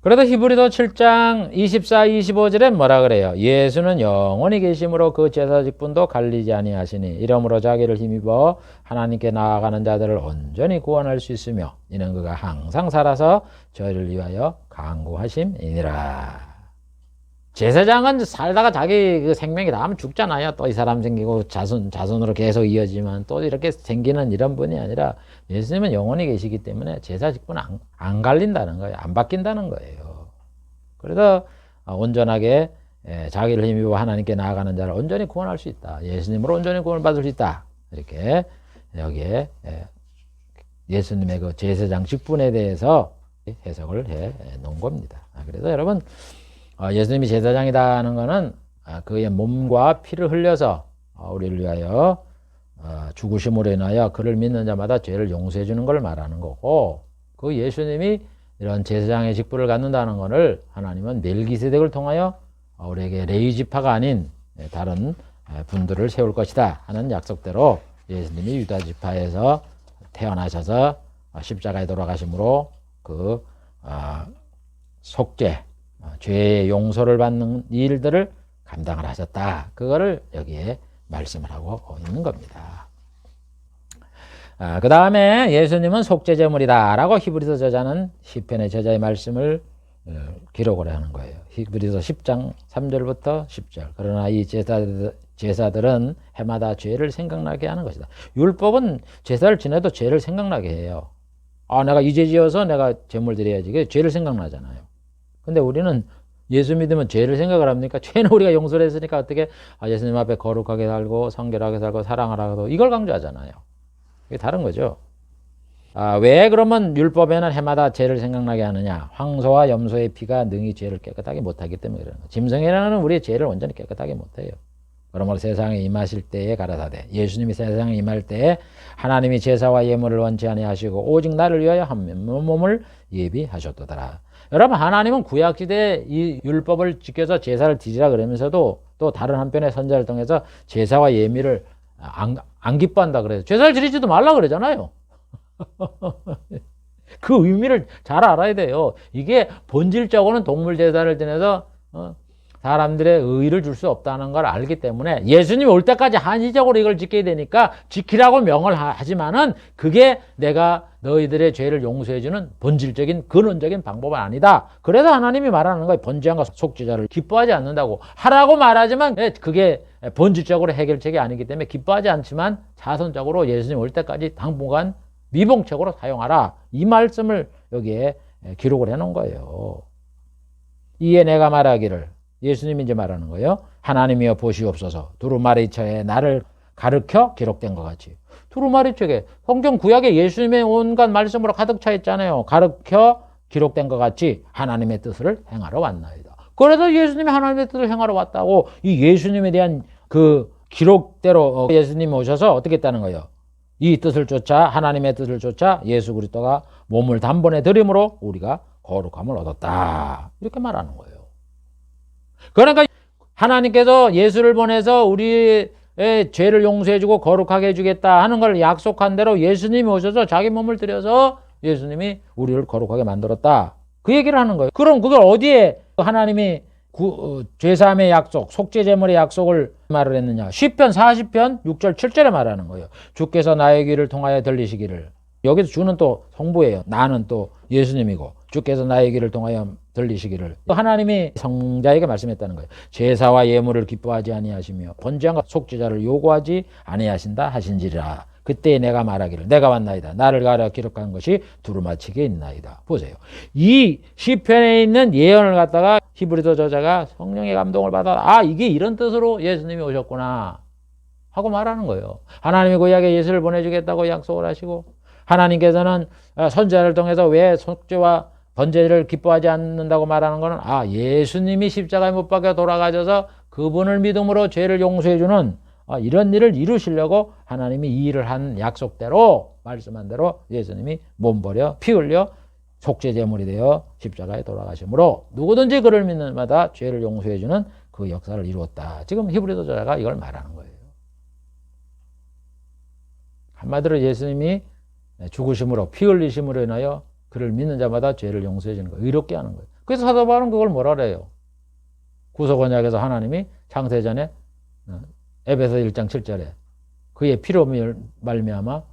Speaker 1: 그래도 히브리서 7장 24, 25절에 뭐라 그래요? 예수는 영원히 계심으로 그 제사직분도 갈리지 아니하시니 이러므로 자기를 힘입어 하나님께 나아가는 자들을 온전히 구원할 수 있으며 이는 그가 항상 살아서 저희를 위하여 간구하심이니라. 제사장은 살다가 자기 그 생명이 다 하면 죽잖아요. 또 이 사람 생기고 자손으로 계속 이어지면 또 이렇게 생기는 이런 분이 아니라 예수님은 영원히 계시기 때문에 제사 직분은 안 갈린다는 거예요. 안 바뀐다는 거예요. 그래서 온전하게 자기를 힘입어 하나님께 나아가는 자를 온전히 구원할 수 있다. 예수님으로 온전히 구원을 받을 수 있다. 이렇게 여기에 예수님의 그 제사장 직분에 대해서 해석을 해 놓은 겁니다. 그래서 여러분, 예수님이 제사장이다 하는 것은 그의 몸과 피를 흘려서 우리를 위하여 죽으심으로 인하여 그를 믿는 자마다 죄를 용서해 주는 걸 말하는 거고, 그 예수님이 이런 제사장의 직분을 갖는다는 것을 하나님은 멜기세덱을 통하여 우리에게 레위 지파가 아닌 다른 분들을 세울 것이다 하는 약속대로 예수님이 유다 지파에서 태어나셔서 십자가에 돌아가심으로 그 속죄, 죄의 용서를 받는 일들을 감당을 하셨다. 그거를 여기에 말씀을 하고 있는 겁니다. 그 다음에 예수님은 속죄제물이다 라고 히브리서 저자는 시편의 저자의 말씀을 기록을 하는 거예요. 히브리서 10장 3절부터 10절. 그러나 이 제사들은 해마다 죄를 생각나게 하는 것이다. 율법은 제사를 지내도 죄를 생각나게 해요. 내가 이 죄 지어서 내가 제물 드려야지. 그게 죄를 생각나잖아요. 근데 우리는 예수 믿으면 죄를 생각을 합니까? 죄는 우리가 용서를 했으니까 어떻게 예수님 앞에 거룩하게 살고 성결하게 살고 사랑을 하고 이걸 강조하잖아요. 이게 다른 거죠. 왜 그러면 율법에는 해마다 죄를 생각나게 하느냐? 황소와 염소의 피가 능히 죄를 깨끗하게 못하기 때문에 그러는 거예요. 짐승이라는 우리의 죄를 온전히 깨끗하게 못해요. 그러므로 세상에 임하실 때에 가라사대 예수님이 세상에 임할 때에 하나님이 제사와 예물을 원치 아니하시고 오직 나를 위하여 한 몸을 예비하셨도다. 여러분, 하나님은 구약시대에 이 율법을 지켜서 제사를 드리라 그러면서도 또 다른 한편의 선자를 통해서 제사와 예물을 안 기뻐한다 그래요. 제사를 드리지도 말라 그러잖아요. 그 의미를 잘 알아야 돼요. 이게 본질적으로는 동물 제사를 지내서 사람들의 의의를 줄 수 없다는 걸 알기 때문에 예수님이 올 때까지 한시적으로 이걸 지켜야 되니까 지키라고 명을 하지만은 그게 내가 너희들의 죄를 용서해주는 본질적인 근원적인 방법은 아니다. 그래서 하나님이 말하는 거예요. 번제함과 속죄제를 기뻐하지 않는다고 하라고 말하지만 그게 본질적으로 해결책이 아니기 때문에 기뻐하지 않지만 자선적으로 예수님 올 때까지 당분간 미봉책으로 사용하라. 이 말씀을 여기에 기록을 해놓은 거예요. 이에 내가 말하기를, 예수님이 이제 말하는 거예요. 하나님이여 보시옵소서. 두루마리처에 나를 가르쳐 기록된 것 같이. 두루마리처에 성경 구약에 예수님의 온갖 말씀으로 가득 차 있잖아요. 가르쳐 기록된 것 같이 하나님의 뜻을 행하러 왔나이다. 그래서 예수님이 하나님의 뜻을 행하러 왔다고 이 예수님에 대한 그 기록대로 예수님이 오셔서 어떻게 했다는 거예요. 이 뜻을 쫓아 하나님의 뜻을 쫓아 예수 그리스도가 몸을 단번에 드림으로 우리가 거룩함을 얻었다. 이렇게 말하는 거예요. 그러니까 하나님께서 예수를 보내서 우리의 죄를 용서해주고 거룩하게 해주겠다 하는 걸 약속한 대로 예수님이 오셔서 자기 몸을 들여서 예수님이 우리를 거룩하게 만들었다. 그 얘기를 하는 거예요. 그럼 그걸 어디에 하나님이 죄사함의 약속, 속죄제물의 약속을 말을 했느냐? 시편 40편 6절 7절에 말하는 거예요. 주께서 나의 귀를 통하여 들리시기를. 여기서 주는 또 성부예요. 나는 또 예수님이고 주께서 나의 귀를 통하여 들리시기를. 하나님이 성자에게 말씀했다는 거예요. 제사와 예물을 기뻐하지 아니하시며 번제함과 속죄자를 요구하지 아니하신다 하신지라. 그때 내가 말하기를 내가 왔나이다. 나를 가려 기록한 것이 두루마치게 있나이다. 보세요. 이 시편에 있는 예언을 갖다가 히브리서 저자가 성령의 감동을 받아 이게 이런 뜻으로 예수님이 오셨구나 하고 말하는 거예요. 하나님이 구약에 예수를 보내주겠다고 약속을 하시고 하나님께서는 선지자를 통해서 왜 속죄와 번제를 기뻐하지 않는다고 말하는 것은 예수님이 십자가에 못 박혀 돌아가셔서 그분을 믿음으로 죄를 용서해주는 이런 일을 이루시려고 하나님이 이 일을 한 약속대로 말씀한 대로 예수님이 몸버려 피 흘려 속죄제물이 되어 십자가에 돌아가심으로 누구든지 그를 믿는 마다 죄를 용서해주는 그 역사를 이루었다. 지금 히브리서 저자가 이걸 말하는 거예요. 한마디로 예수님이 죽으심으로 피 흘리심으로 인하여 그를 믿는 자마다 죄를 용서해 주는 거예요. 의롭게 하는 거예요. 그래서 사도 바울은 그걸 뭐라 그래요? 구속 언약에서 하나님이 창세전에 에베소 1장 7절에 그의 피로 말미암아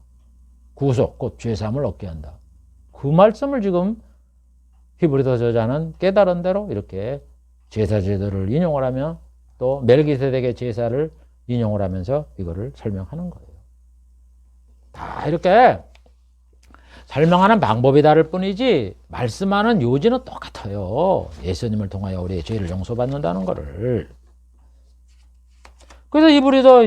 Speaker 1: 구속 곧 죄사함을 얻게 한다. 그 말씀을 지금 히브리서 저자는 깨달은 대로 이렇게 제사 제도를 인용을 하며 또 멜기세덱의 제사를 인용을 하면서 이거를 설명하는 거예요. 다 이렇게 설명하는 방법이 다를 뿐이지 말씀하는 요지는 똑같아요. 예수님을 통하여 우리의 죄를 용서받는다는 거를. 그래서 히브리서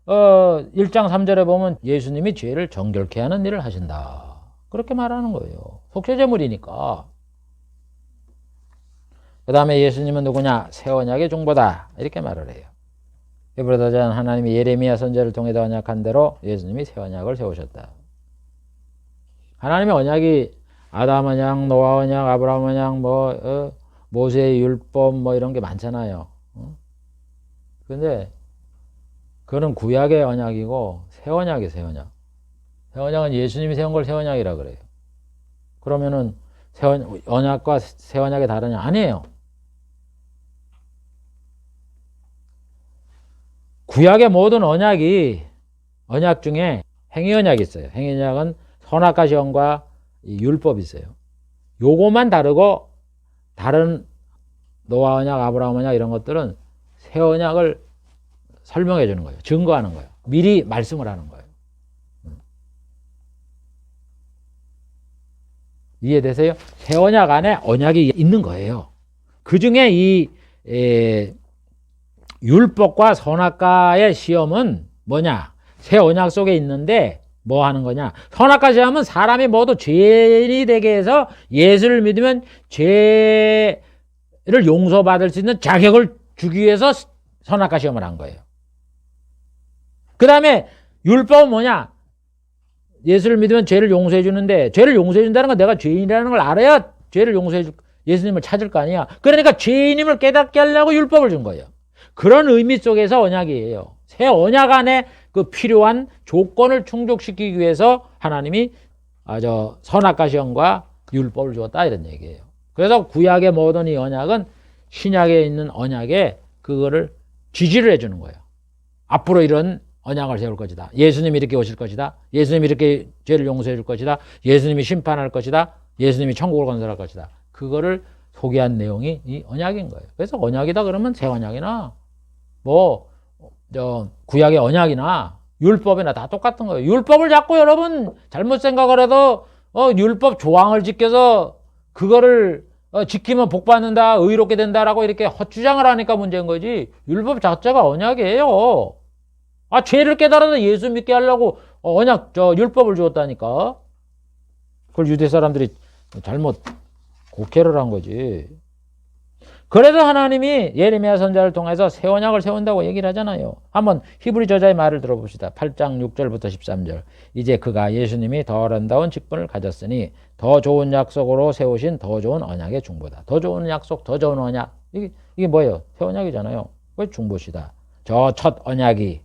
Speaker 1: 1장 3절에 보면 예수님이 죄를 정결케 하는 일을 하신다. 그렇게 말하는 거예요. 속죄제물이니까. 그 다음에 예수님은 누구냐? 새 언약의 중보다. 이렇게 말을 해요. 히브리서 저자는 하나님이 예레미야 선지자를 통해 언약한 대로 예수님이 새 언약을 세우셨다. 하나님의 언약이 아담 언약, 노아 언약, 아브라함 언약, 모세의 율법 이런 게 많잖아요. 근데 그거는 구약의 언약이고 새 언약이에요, 새 언약. 새 언약은 예수님이 세운 걸 새 언약이라 그래요. 그러면은 언약과 새 언약이 다르냐? 아니에요. 구약의 모든 언약 중에 행위 언약이 있어요. 행위 언약은 선악과 시험과 율법이 있어요. 요거만 다르고 다른 노아 언약, 아브라함 언약 이런 것들은 새 언약을 설명해 주는 거예요. 증거하는 거예요. 미리 말씀을 하는 거예요. 이해되세요? 새 언약 안에 언약이 있는 거예요. 그 중에 이 율법과 선악과의 시험은 뭐냐? 새 언약 속에 있는데 뭐 하는 거냐? 선악과 시험은 사람이 모두 죄인이 되게 해서 예수를 믿으면 죄를 용서받을 수 있는 자격을 주기 위해서 선악과 시험을 한 거예요. 그 다음에 율법은 뭐냐? 예수를 믿으면 죄를 용서해 주는데, 죄를 용서해 준다는 건 내가 죄인이라는 걸 알아야 죄를 용서해 줄, 예수님을 찾을 거 아니야. 그러니까 죄인임을 깨닫게 하려고 율법을 준 거예요. 그런 의미 속에서 언약이에요. 새 언약 안에 그 필요한 조건을 충족시키기 위해서 하나님이 선악과 시험과 율법을 주었다 이런 얘기예요. 그래서 구약의 모든 이 언약은 신약에 있는 언약에 그거를 지지를 해주는 거예요. 앞으로 이런 언약을 세울 것이다. 예수님이 이렇게 오실 것이다. 예수님이 이렇게 죄를 용서해 줄 것이다. 예수님이 심판할 것이다. 예수님이 천국을 건설할 것이다. 그거를 소개한 내용이 이 언약인 거예요. 그래서 언약이다 그러면 새 언약이나 구약의 언약이나 율법이나 다 똑같은 거예요. 율법을 자꾸 여러분 잘못 생각을 해도 율법 조항을 지켜서 그거를 지키면 복 받는다, 의롭게 된다라고 이렇게 헛주장을 하니까 문제인 거지. 율법 자체가 언약이에요. 죄를 깨달아서 예수 믿게 하려고 율법을 주었다니까. 그걸 유대 사람들이 잘못 곡해를 한 거지. 그래서 하나님이 예레미야 선지자를 통해서 새 언약을 세운다고 얘기를 하잖아요. 한번 히브리 저자의 말을 들어봅시다. 8장 6절부터 13절. 이제 그가 예수님이 더 아름다운 직분을 가졌으니 더 좋은 약속으로 세우신 더 좋은 언약의 중보다. 더 좋은 약속, 더 좋은 언약. 이게 뭐예요? 새 언약이잖아요. 왜 중보시다. 저 첫 언약이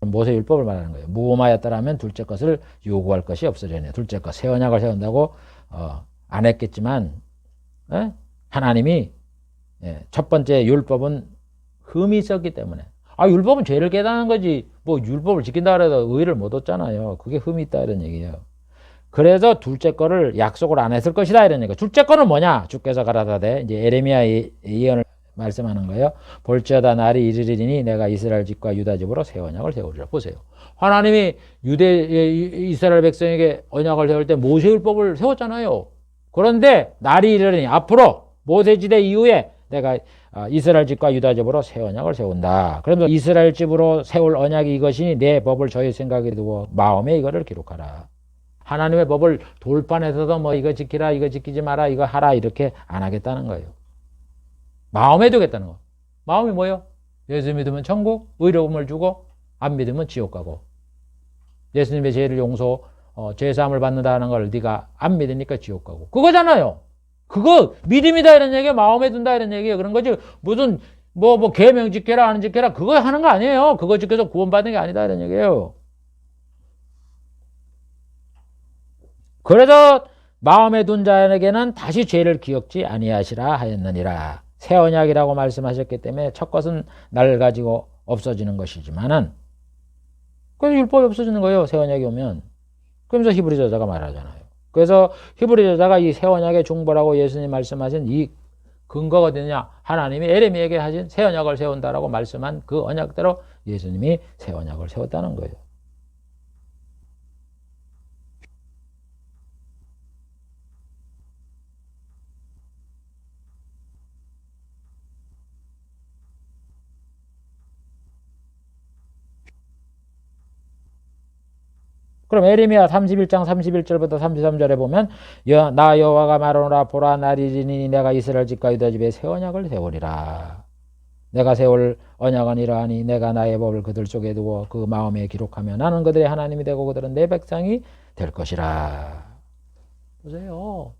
Speaker 1: 모세 율법을 말하는 거예요. 무엄하였더라면 둘째 것을 요구할 것이 없어지네. 둘째 것, 새 언약을 세운다고 안 했겠지만 하나님이 첫 번째 율법은 흠이 있었기 때문에 율법은 죄를 깨닫는 거지 율법을 지킨다 해도 의를 못 얻잖아요. 그게 흠이 있다 이런 얘기예요. 그래서 둘째 거를 약속을 안 했을 것이다 이런 얘기예요. 둘째 거는 뭐냐? 주께서 가라사대 이제 예레미야 예언을 말씀하는 거예요. 볼지어다 날이 이르리니 내가 이스라엘 집과 유다 집으로 새 언약을 세우리라. 보세요. 하나님이 이스라엘 백성에게 언약을 세울 때 모세율법을 세웠잖아요. 그런데 날이 이르리니 앞으로 모세지대 이후에 내가 이스라엘 집과 유다 집으로 새 언약을 세운다. 그러면서 이스라엘 집으로 세울 언약이 이것이니 내 법을 저희 생각에 두고 마음에 이거를 기록하라. 하나님의 법을 돌판에서도 이거 지키라, 이거 지키지 마라, 이거 하라 이렇게 안 하겠다는 거예요. 마음에 두겠다는 거. 마음이 뭐예요? 예수 믿으면 천국, 의로움을 주고 안 믿으면 지옥 가고. 예수님의 죄를 죄사함을 받는다는 걸 네가 안 믿으니까 지옥 가고. 그거잖아요. 그거 믿음이다 이런 얘기예요. 마음에 둔다 이런 얘기예요. 그런 거지. 무슨 계명 지켜라 안 지켜라 그거 하는 거 아니에요. 그거 지켜서 구원받는 게 아니다 이런 얘기예요. 그래서 마음에 둔 자에게는 다시 죄를 기억지 아니하시라 하였느니라. 새 언약이라고 말씀하셨기 때문에 첫 것은 날 가지고 없어지는 것이지만은 그래서 율법이 없어지는 거예요. 새 언약이 오면. 그러면서 히브리 저자가 말하잖아요. 그래서 히브리 저자가 이 새 언약의 중보라고 예수님 말씀하신 이 근거가 어디냐? 하나님이 예레미야에게 하신 새 언약을 세운다라고 말씀한 그 언약대로 예수님이 새 언약을 세웠다는 거예요. 그럼 에레미야 31장 31절부터 33절에 보면 나 여호와가 말하노라 보라 날이 이르니 내가 이스라엘 집과 유다 집에 새 언약을 세우리라. 내가 세울 언약은 이러하니 내가 나의 법을 그들 속에 두고 그 마음에 기록하며 나는 그들의 하나님이 되고 그들은 내 백성이 될 것이라. 보세요.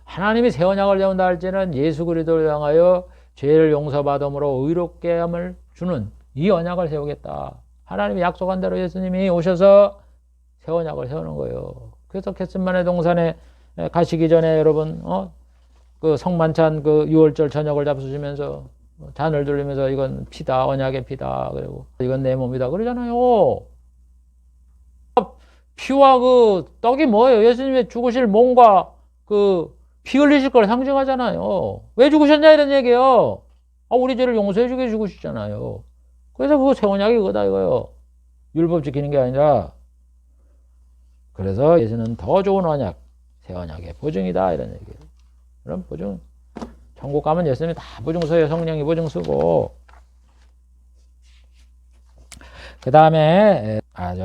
Speaker 1: 하나님이 새 언약을 세운다 할 때는 예수 그리스도를 향하여 죄를 용서받음으로 의롭게 함을 주는 이 언약을 세우겠다. 하나님이 약속한 대로 예수님이 오셔서 새 언약을 세우는 거예요. 그래서 겟세마네 동산에 가시기 전에 여러분 그 성만찬 그 6월절 저녁을 잡수시면서 잔을 들리면서 이건 피다, 언약의 피다, 그리고 이건 내 몸이다 그러잖아요. 피와 그 떡이 뭐예요? 예수님의 죽으실 몸과 그 피 흘리실 걸 상징하잖아요. 왜 죽으셨냐 이런 얘기예요. 우리 죄를 용서해 주게 죽으시잖아요. 그래서 그거 새 언약이 그거다 이거요. 율법 지키는 게 아니라. 그래서 예수는 더 좋은 언약, 새 언약의 보증이다 이런 얘기예요. 그럼 보증, 천국 가면 예수님이 다 보증서에 성령이 보증 쓰고, 그 다음에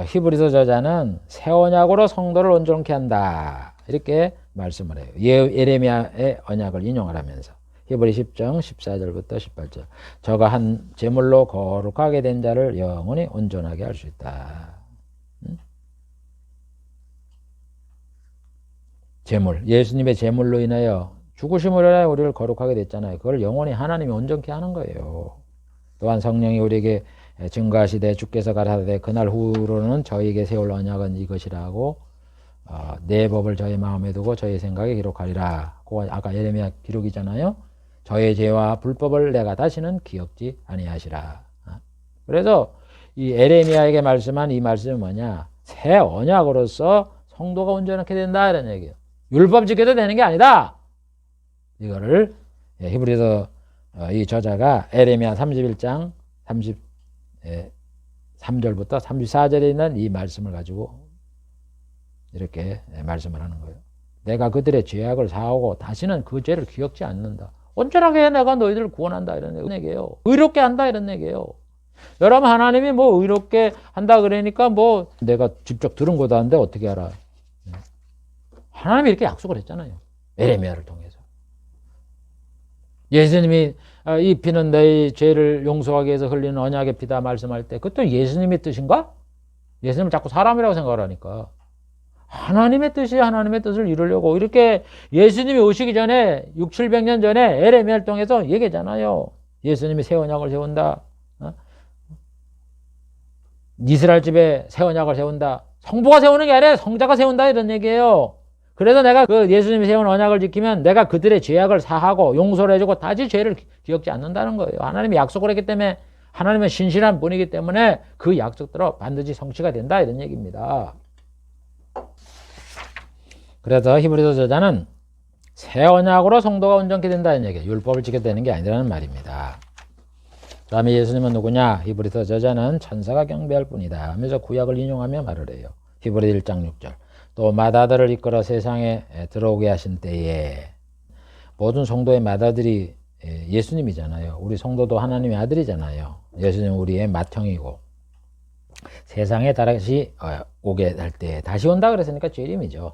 Speaker 1: 히브리서 저자는 새 언약으로 성도를 온전케 한다 이렇게 말씀을 해요. 예레미야의 언약을 인용을 하면서 히브리 10장 14절부터 18절 저가 한 제물로 거룩하게 된 자를 영원히 온전하게 할 수 있다. 제물, 예수님의 제물로 인하여 죽으심으로 인하여 우리를 거룩하게 됐잖아요. 그걸 영원히 하나님이 온전케 하는 거예요. 또한 성령이 우리에게 증거하시되 주께서 가라사대 그날 후로는 저희에게 세울 언약은 이것이라고 내 법을 저희 마음에 두고 저희 생각에 기록하리라. 그거 아까 예레미야 기록이잖아요. 저의 죄와 불법을 내가 다시는 기억지 아니하시라. 그래서 이 예레미야에게 말씀한 이 말씀은 뭐냐? 새 언약으로서 성도가 온전하게 된다 이런 얘기예요. 율법 지켜도 되는 게 아니다. 이거를 히브리서 이 저자가 예레미야 31장 33절부터 34절에 있는 이 말씀을 가지고 이렇게 말씀을 하는 거예요. 내가 그들의 죄악을 사하고 다시는 그 죄를 기억지 않는다. 온전하게 내가 너희들을 구원한다 이런 얘기예요. 의롭게 한다 이런 얘기예요. 여러분 하나님이 뭐 의롭게 한다 그러니까 뭐 내가 직접 들은 것도 아닌데 어떻게 알아? 하나님이 이렇게 약속을 했잖아요. 예레미야를 통해서. 예수님이 이 피는 너희 죄를 용서하기 위해서 흘리는 언약의 피다 말씀할 때 그것도 예수님의 뜻인가? 예수님을 자꾸 사람이라고 생각을 하니까 하나님의 뜻이 하나님의 뜻을 이루려고 이렇게 예수님이 오시기 전에 600~700년 전에 예레미야를 통해서 얘기했잖아요. 예수님이 새 언약을 세운다. 이스라엘 집에 새 언약을 세운다. 성부가 세우는 게 아니라 성자가 세운다 이런 얘기예요. 그래서 내가 그 예수님이 세운 언약을 지키면 내가 그들의 죄악을 사하고 용서를 해주고 다시 죄를 기억지 않는다는 거예요. 하나님이 약속을 했기 때문에 하나님은 신실한 분이기 때문에 그 약속대로 반드시 성취가 된다 이런 얘기입니다. 그래서 히브리서 저자는 새 언약으로 성도가 온전케 된다 이런 얘기예요. 율법을 지켜야 되는 게 아니라는 말입니다. 그 다음에 예수님은 누구냐? 히브리서 저자는 천사가 경배할 뿐이다 하면서 구약을 인용하며 말을 해요. 히브리 1장 6절 또 마다들을 이끌어 세상에 들어오게 하신 때에 모든 성도의 마다들이 예수님이잖아요. 우리 성도도 하나님의 아들이잖아요. 예수님은 우리의 맏형이고 세상에 다시 오게 할 때 다시 온다 그랬으니까 재림이죠.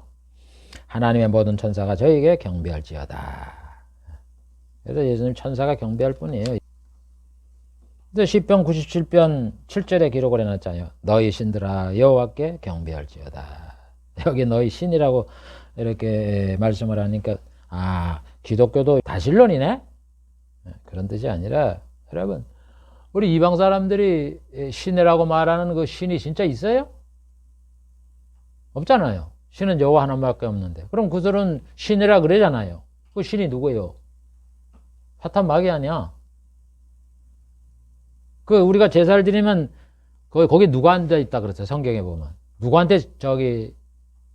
Speaker 1: 하나님의 모든 천사가 저에게 경배할지어다. 그래서 예수님 천사가 경배할 뿐이에요. 시편 97편 7절에 기록을 해놨잖아요. 너희 신들아 여호와께 경배할지어다. 여기 너희 신이라고 이렇게 말씀을 하니까 기독교도 다신론이네? 그런 뜻이 아니라 여러분 우리 이방 사람들이 신이라고 말하는 그 신이 진짜 있어요? 없잖아요. 신은 여호와 하나밖에 없는데 그럼 그들은 신이라 그러잖아요. 그 신이 누구예요? 사탄 마귀 아니야? 그 우리가 제사를 드리면 거기 누가 앉아 있다 그랬어요. 성경에 보면 누구한테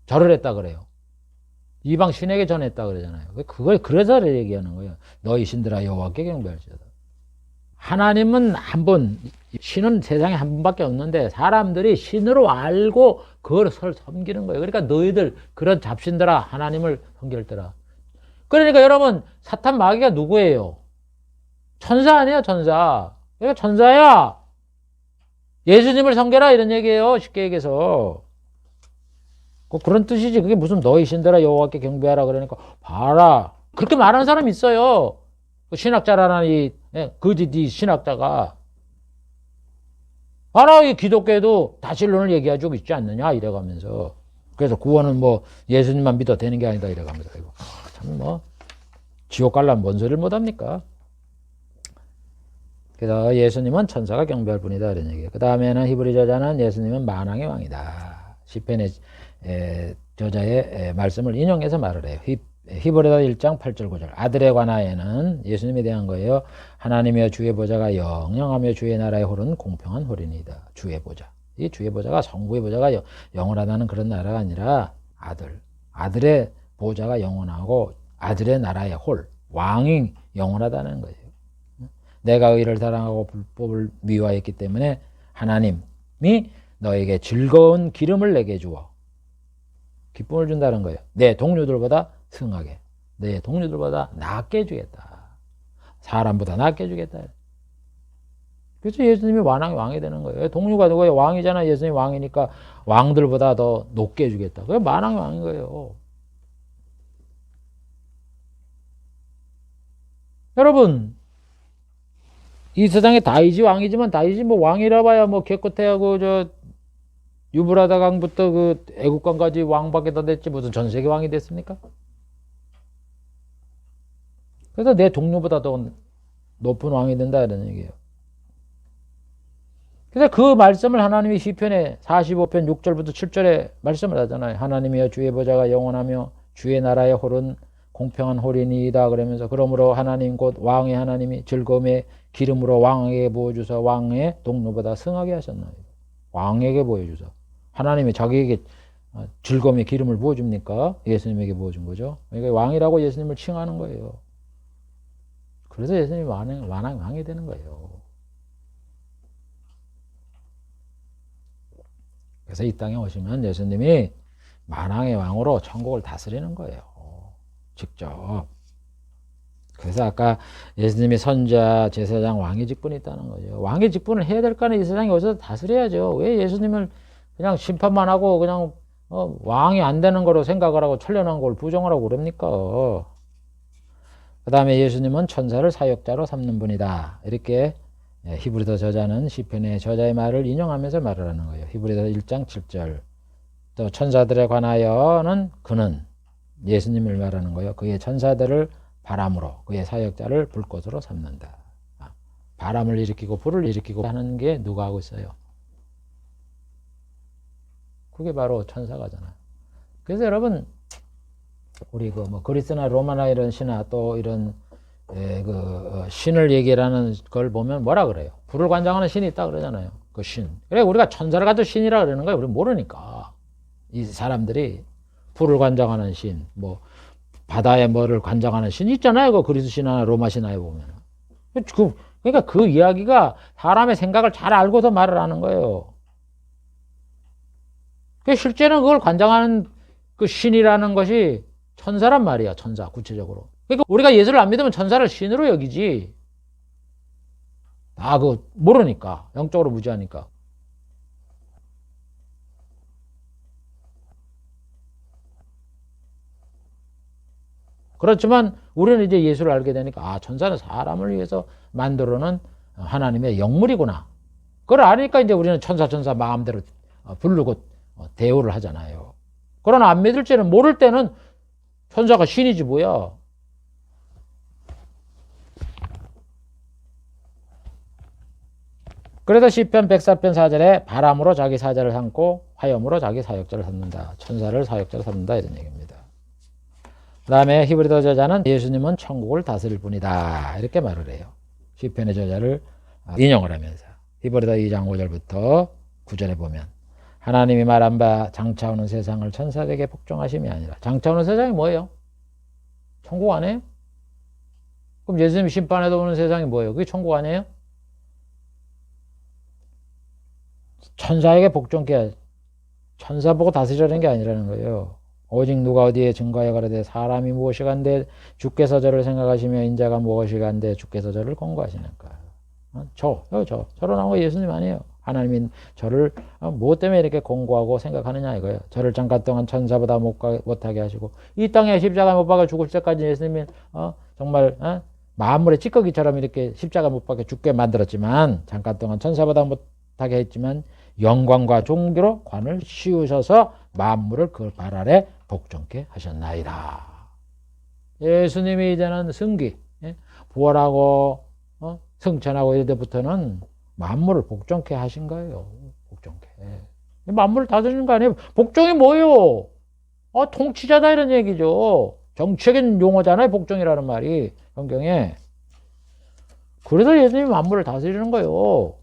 Speaker 1: 절을 했다 그래요. 이방 신에게 전했다 그러잖아요. 그걸 그래서 얘기하는 거예요. 너희 신들아 여호와께 경배할지어다. 하나님은 한 분, 신은 세상에 한 분밖에 없는데 사람들이 신으로 알고 그걸 섬기는 거예요. 그러니까 너희들 그런 잡신들아 하나님을 섬길더라. 그러니까 여러분 사탄 마귀가 누구예요? 천사 아니에요, 천사. 그러니까 천사야. 예수님을 섬겨라 이런 얘기예요. 쉽게 얘기해서. 그런 뜻이지. 그게 무슨 너희 신들아 여호와께 경배하라 그러니까 봐라. 그렇게 말하는 사람이 있어요. 신학자라는 거짓 신학자가 봐라 이 기독교에도 다신론을 얘기해주고 있지 않느냐 이래가면서 그래서 구원은 뭐 예수님만 믿어도 되는 게 아니다 이래가면서 참 뭐 지옥 갈라면 뭔 소리를 못합니까? 그래서 예수님은 천사가 경배할 뿐이다 이런 얘기예요. 그 다음에는 히브리 저자는 예수님은 만왕의 왕이다. 시편의 저자의 말씀을 인용해서 말을 해요. 히브리서 1장 8절 9절. 아들에 관하여는 예수님에 대한 거예요. 하나님이여 주의 보좌가 영영하며 주의 나라의 홀은 공평한 홀이니이다. 주의 보좌. 이 주의 보좌가 성부의 보좌가 영원하다는 그런 나라가 아니라 아들의 보좌가 영원하고 아들의 나라의 홀, 왕이 영원하다는 거예요. 내가 의를 사랑하고 불법을 미워했기 때문에 하나님이 너에게 즐거운 기름을 내게 주어 기쁨을 준다는 거예요. 내 동료들보다 승하게, 내 동료들보다 낫게 주겠다. 사람보다 낫게 주겠다. 그래서 예수님이 왕이 되는 거예요. 동료가 누구예요? 왕이잖아. 예수님이 왕이니까 왕들보다 더 높게 주겠다. 그게 만왕의 왕인 거예요. 여러분, 이 세상에 다윗이 왕이지만 다윗이 뭐 왕이라 봐야 뭐 개코테하고 저 유브라다 강부터 그 애국강까지 왕밖에 더 됐지 무슨 전 세계 왕이 됐습니까? 그래서 내 동료보다 더 높은 왕이 된다 이런 얘기예요. 그래서 그 말씀을 하나님이 시편에 45편 6절부터 7절에 말씀을 하잖아요. 하나님이여 주의 보좌가 영원하며 주의 나라의 홀은 공평한 홀이니이다 그러면서 그러므로 하나님 곧 왕의 하나님이 즐거움의 기름으로 왕에게 부어주사 왕의 동료보다 승하게 하셨나이다. 왕에게 부어주사. 하나님이 자기에게 즐거움의 기름을 부어줍니까? 예수님에게 부어준 거죠. 그러니까 왕이라고 예수님을 칭하는 거예요. 그래서 예수님이 왕이 되는 거예요. 그래서 이 땅에 오시면 예수님이 만왕의 왕으로 천국을 다스리는 거예요. 직접. 그래서 아까 예수님이 선자, 제사장, 왕의 직분이 있다는 거죠. 왕의 직분을 해야 될 거는 이 세상에 어디서 다스려야죠. 왜 예수님을 그냥 심판만 하고 그냥 왕이 안 되는 거로 생각을 하고 천련한 걸 부정을 하고 그럽니까? 그 다음에 예수님은 천사를 사역자로 삼는 분이다. 이렇게 히브리서 저자는 시편의 저자의 말을 인용하면서 말을 하는 거예요. 히브리서 1장 7절. 또 천사들에 관하여는 그는 예수님을 말하는 거예요. 그의 천사들을 바람으로 그의 사역자를 불꽃으로 삼는다. 바람을 일으키고 불을 일으키고 하는 게 누가 하고 있어요? 그게 바로 천사가잖아요. 그래서 여러분 우리 그 뭐 그리스나 로마나 이런 신화 또 이런 신을 얘기하는 걸 보면 뭐라 그래요? 불을 관장하는 신이 있다 그러잖아요. 그 신. 그래 우리가 천사를 가지고 신이라 그러는 거예요. 우리 모르니까 이 사람들이 불을 관장하는 신, 뭐 바다의 뭐를 관장하는 신 있잖아요. 그 그리스 신화나 로마 신화에 보면. 그러니까 그 이야기가 사람의 생각을 잘 알고서 말을 하는 거예요. 실제는 그걸 관장하는 그 신이라는 것이 천사란 말이야. 천사 구체적으로. 그러니까 우리가 예수를 안 믿으면 천사를 신으로 여기지. 그 모르니까. 영적으로 무지하니까. 그렇지만 우리는 이제 예수를 알게 되니까 천사는 사람을 위해서 만들어놓은 하나님의 영물이구나. 그걸 아니까 이제 우리는 천사 마음대로 부르고 대우를 하잖아요. 그러나 안 믿을 때는 모를 때는 천사가 신이지 뭐야. 그래서 시편 104편 4절에 바람으로 자기 사자를 삼고 화염으로 자기 사역자를 삼는다. 천사를 사역자로 삼는다 이런 얘기입니다. 그 다음에 히브리서 저자는 예수님은 천국을 다스릴 분이다 이렇게 말을 해요. 시편의 저자를 인용을 하면서 히브리서 2장 5절부터 9절에 보면 하나님이 말한 바 장차오는 세상을 천사들에게 복종하심이 아니라 장차오는 세상이 뭐예요? 천국 아니에요? 그럼 예수님 심판에도 오는 세상이 뭐예요? 그게 천국 아니에요? 천사에게 복종케 천사 보고 다스리라는 게 아니라는 거예요. 오직 누가 어디에 증거하여 가라되 사람이 무엇이 간데 주께서 저를 생각하시며 인자가 무엇이 간데 주께서 저를 공고하시는가. 저로 나온 거 예수님 아니에요. 하나님이 저를 무엇 때문에 이렇게 공고하고 생각하느냐 이거예요. 저를 잠깐 동안 천사보다 못하게 하시고 이 땅에 십자가 못 박아 죽을 때까지 예수님이 정말 만물의 찌꺼기처럼 이렇게 십자가 못 박아 죽게 만들었지만 잠깐 동안 천사보다 못하게 했지만 영광과 존귀로 관을 씌우셔서 만물을 그 발 아래 복종케 하셨나이다. 예수님이 이제는 승기, 부활하고 승천하고 이럴 때부터는 만물을 복종케 하신 거예요. 복종케. 만물을 다스리는 거 아니에요. 복종이 뭐예요? 통치자다 이런 얘기죠. 정치적인 용어잖아요. 복종이라는 말이 성경에. 그래서 예수님이 만물을 다스리는 거예요.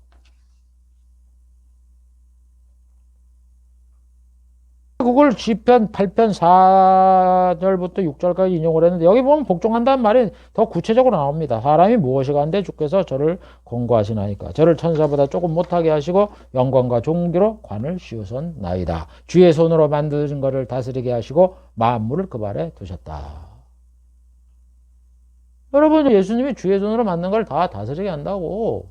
Speaker 1: 그걸 시편 8편 4절부터 6절까지 인용을 했는데 여기 보면 복종한다는 말이 더 구체적으로 나옵니다. 사람이 무엇이가 한데 주께서 저를 권고하시나이까. 저를 천사보다 조금 못하게 하시고 영광과 존귀로 관을 씌우셨나이다. 주의 손으로 만드신 것을 다스리게 하시고 만물을 그 발에 두셨다. 여러분, 예수님이 주의 손으로 만든 걸 다 다스리게 한다고.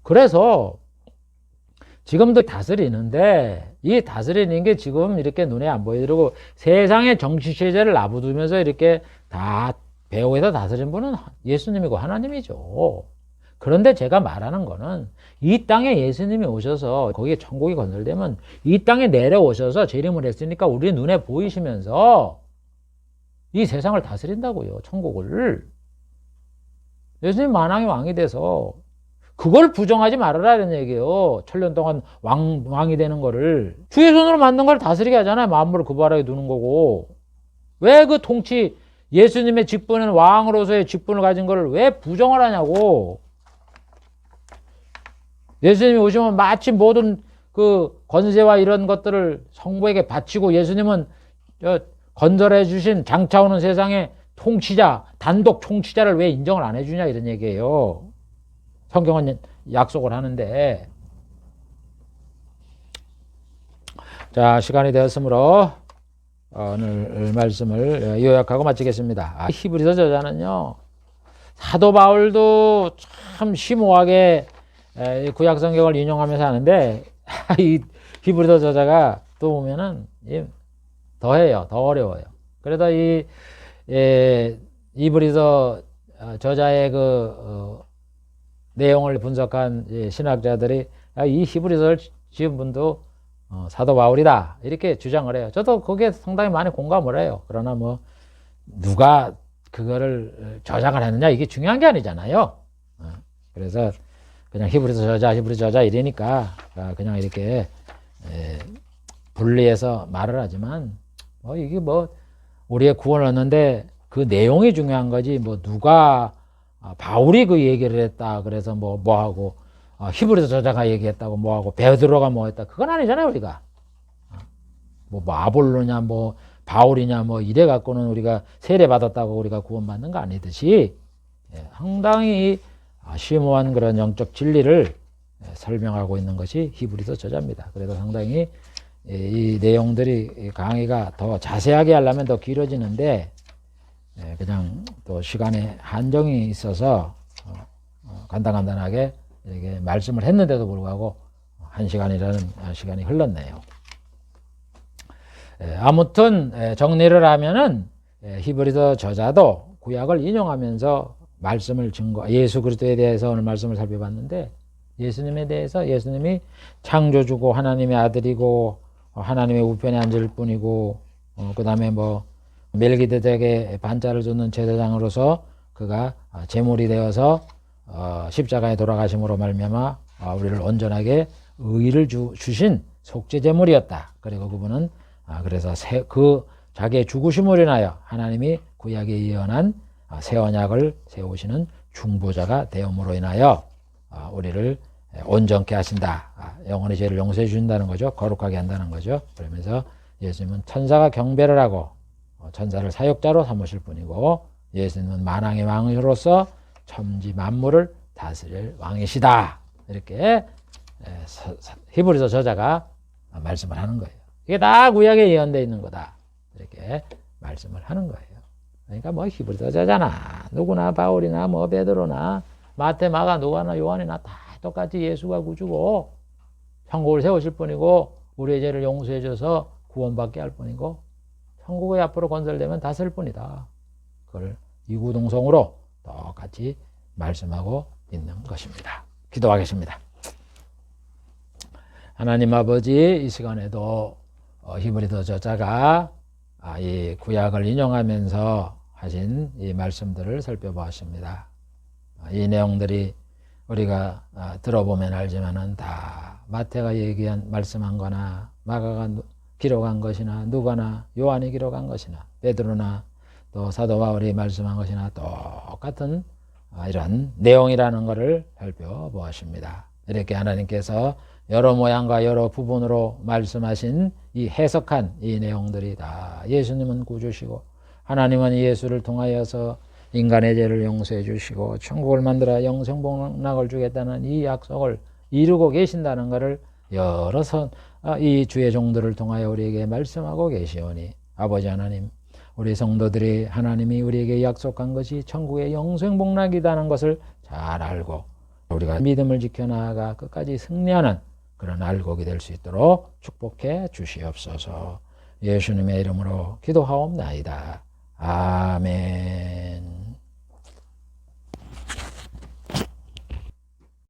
Speaker 1: 그래서 지금도 다스리는데 이 다스리는 게 지금 이렇게 눈에 안 보이고 세상의 정치 체제를 놔두면서 이렇게 다 배후에서 다스린 분은 예수님이고 하나님이죠. 그런데 제가 말하는 거는 이 땅에 예수님이 오셔서 거기에 천국이 건설되면 이 땅에 내려오셔서 재림을 했으니까 우리 눈에 보이시면서 이 세상을 다스린다고요. 천국을. 예수님 만왕의 왕이 돼서 그걸 부정하지 말아라는 얘기예요. 천년 동안 왕이 되는 거를. 주의 손으로 만든 걸 다스리게 하잖아요. 만물을 그 발에 두는 거고. 왜 그 통치, 예수님의 직분은 왕으로서의 직분을 가진 거를 왜 부정을 하냐고. 예수님이 오시면 마치 모든 그 권세와 이런 것들을 성부에게 바치고 예수님은 건설해 주신 장차오는 세상의 통치자, 단독 통치자를 왜 인정을 안 해주냐 이런 얘기예요. 성경은 약속을 하는데. 자, 시간이 되었으므로 오늘 말씀을 요약하고 마치겠습니다. 히브리서 저자는요, 사도 바울도 참 심오하게 구약 성경을 인용하면서 하는데 이 히브리서 저자가 또 보면은 더해요. 더 어려워요. 그래도 이 히브리서 저자의 내용을 분석한 신학자들이 이 히브리서를 지은 분도 사도 바울이다 이렇게 주장을 해요. 저도 거기에 상당히 많이 공감을 해요. 그러나 뭐 누가 그거를 저작을 했느냐 이게 중요한 게 아니잖아요. 그래서 그냥 히브리서 저자 이러니까 그냥 이렇게 분리해서 말을 하지만 이게 우리의 구원을 얻는데 그 내용이 중요한 거지 누가 바울이 그 얘기를 했다 그래서 뭐하고 히브리서 저자가 얘기했다고 뭐하고 베드로가 뭐했다 그건 아니잖아요. 우리가 아볼로냐 바울이냐 이래 갖고는 우리가 세례 받았다고 우리가 구원받는 거 아니듯이 상당히 심오한 그런 영적 진리를 설명하고 있는 것이 히브리서 저자입니다. 그래서 상당히 이 내용들이 강의가 더 자세하게 하려면 더 길어지는데 그냥 또 시간에 한정이 있어서 간단하게 이렇게 말씀을 했는데도 불구하고 1시간이라는 시간이 흘렀네요. 아무튼 정리를 하면은 히브리서 저자도 구약을 인용하면서 말씀을 예수 그리스도에 대해서 오늘 말씀을 살펴봤는데 예수님에 대해서 예수님이 창조주고 하나님의 아들이고 하나님의 우편에 앉을 뿐이고 그 다음에 멜기세덱의 반자를 줬는 제사장으로서 그가 제물이 되어서 십자가에 돌아가심으로 말미암아 우리를 온전하게 의를 주신 속죄 제물이었다. 그리고 그분은 그래서 그 자기의 죽으심으로 인하여 하나님이 구약에 예언한 새 언약을 세우시는 중보자가 되음으로 인하여 우리를 온전케 하신다. 영원히 죄를 용서해 주신다는 거죠. 거룩하게 한다는 거죠. 그러면서 예수님은 천사가 경배를 하고 천사를 사역자로 삼으실 뿐이고 예수님은 만왕의 왕으로서 천지 만물을 다스릴 왕이시다. 이렇게 히브리서 저자가 말씀을 하는 거예요. 이게 다 구약에 예언되어 있는 거다. 이렇게 말씀을 하는 거예요. 그러니까 히브리서 저자나 누구나 바울이나 베드로나 마태, 마가, 누가나 요한이나 다 똑같이 예수가 구주고 천국을 세우실 뿐이고 우리의 죄를 용서해 줘서 구원받게 할 뿐이고 천국이 앞으로 건설되면 다스릴 뿐이다. 그걸 이구동성으로 똑같이 말씀하고 있는 것입니다. 기도하겠습니다. 하나님 아버지, 이 시간에도 히브리서 저자가 이 구약을 인용하면서 하신 이 말씀들을 살펴보았습니다. 이 내용들이 우리가 들어보면 알지만은 다 마태가 말씀한 거나 마가가 기록한 것이나 누가나 요한이 기록한 것이나 베드로나 또 사도 바울이 말씀한 것이나 똑같은 이런 내용이라는 것을 살펴보았습니다. 이렇게 하나님께서 여러 모양과 여러 부분으로 말씀하신 이 해석한 이 내용들이 다 예수님은 구주시고 하나님은 예수를 통하여서 인간의 죄를 용서해 주시고 천국을 만들어 영생복락을 주겠다는 이 약속을 이루고 계신다는 것을 여러 이 주의 종들을 통하여 우리에게 말씀하고 계시오니 아버지 하나님, 우리 성도들이 하나님이 우리에게 약속한 것이 천국의 영생복락이라는 것을 잘 알고 우리가 믿음을 지켜나가 끝까지 승리하는 그런 알곡이 될 수 있도록 축복해 주시옵소서. 예수님의 이름으로 기도하옵나이다. 아멘.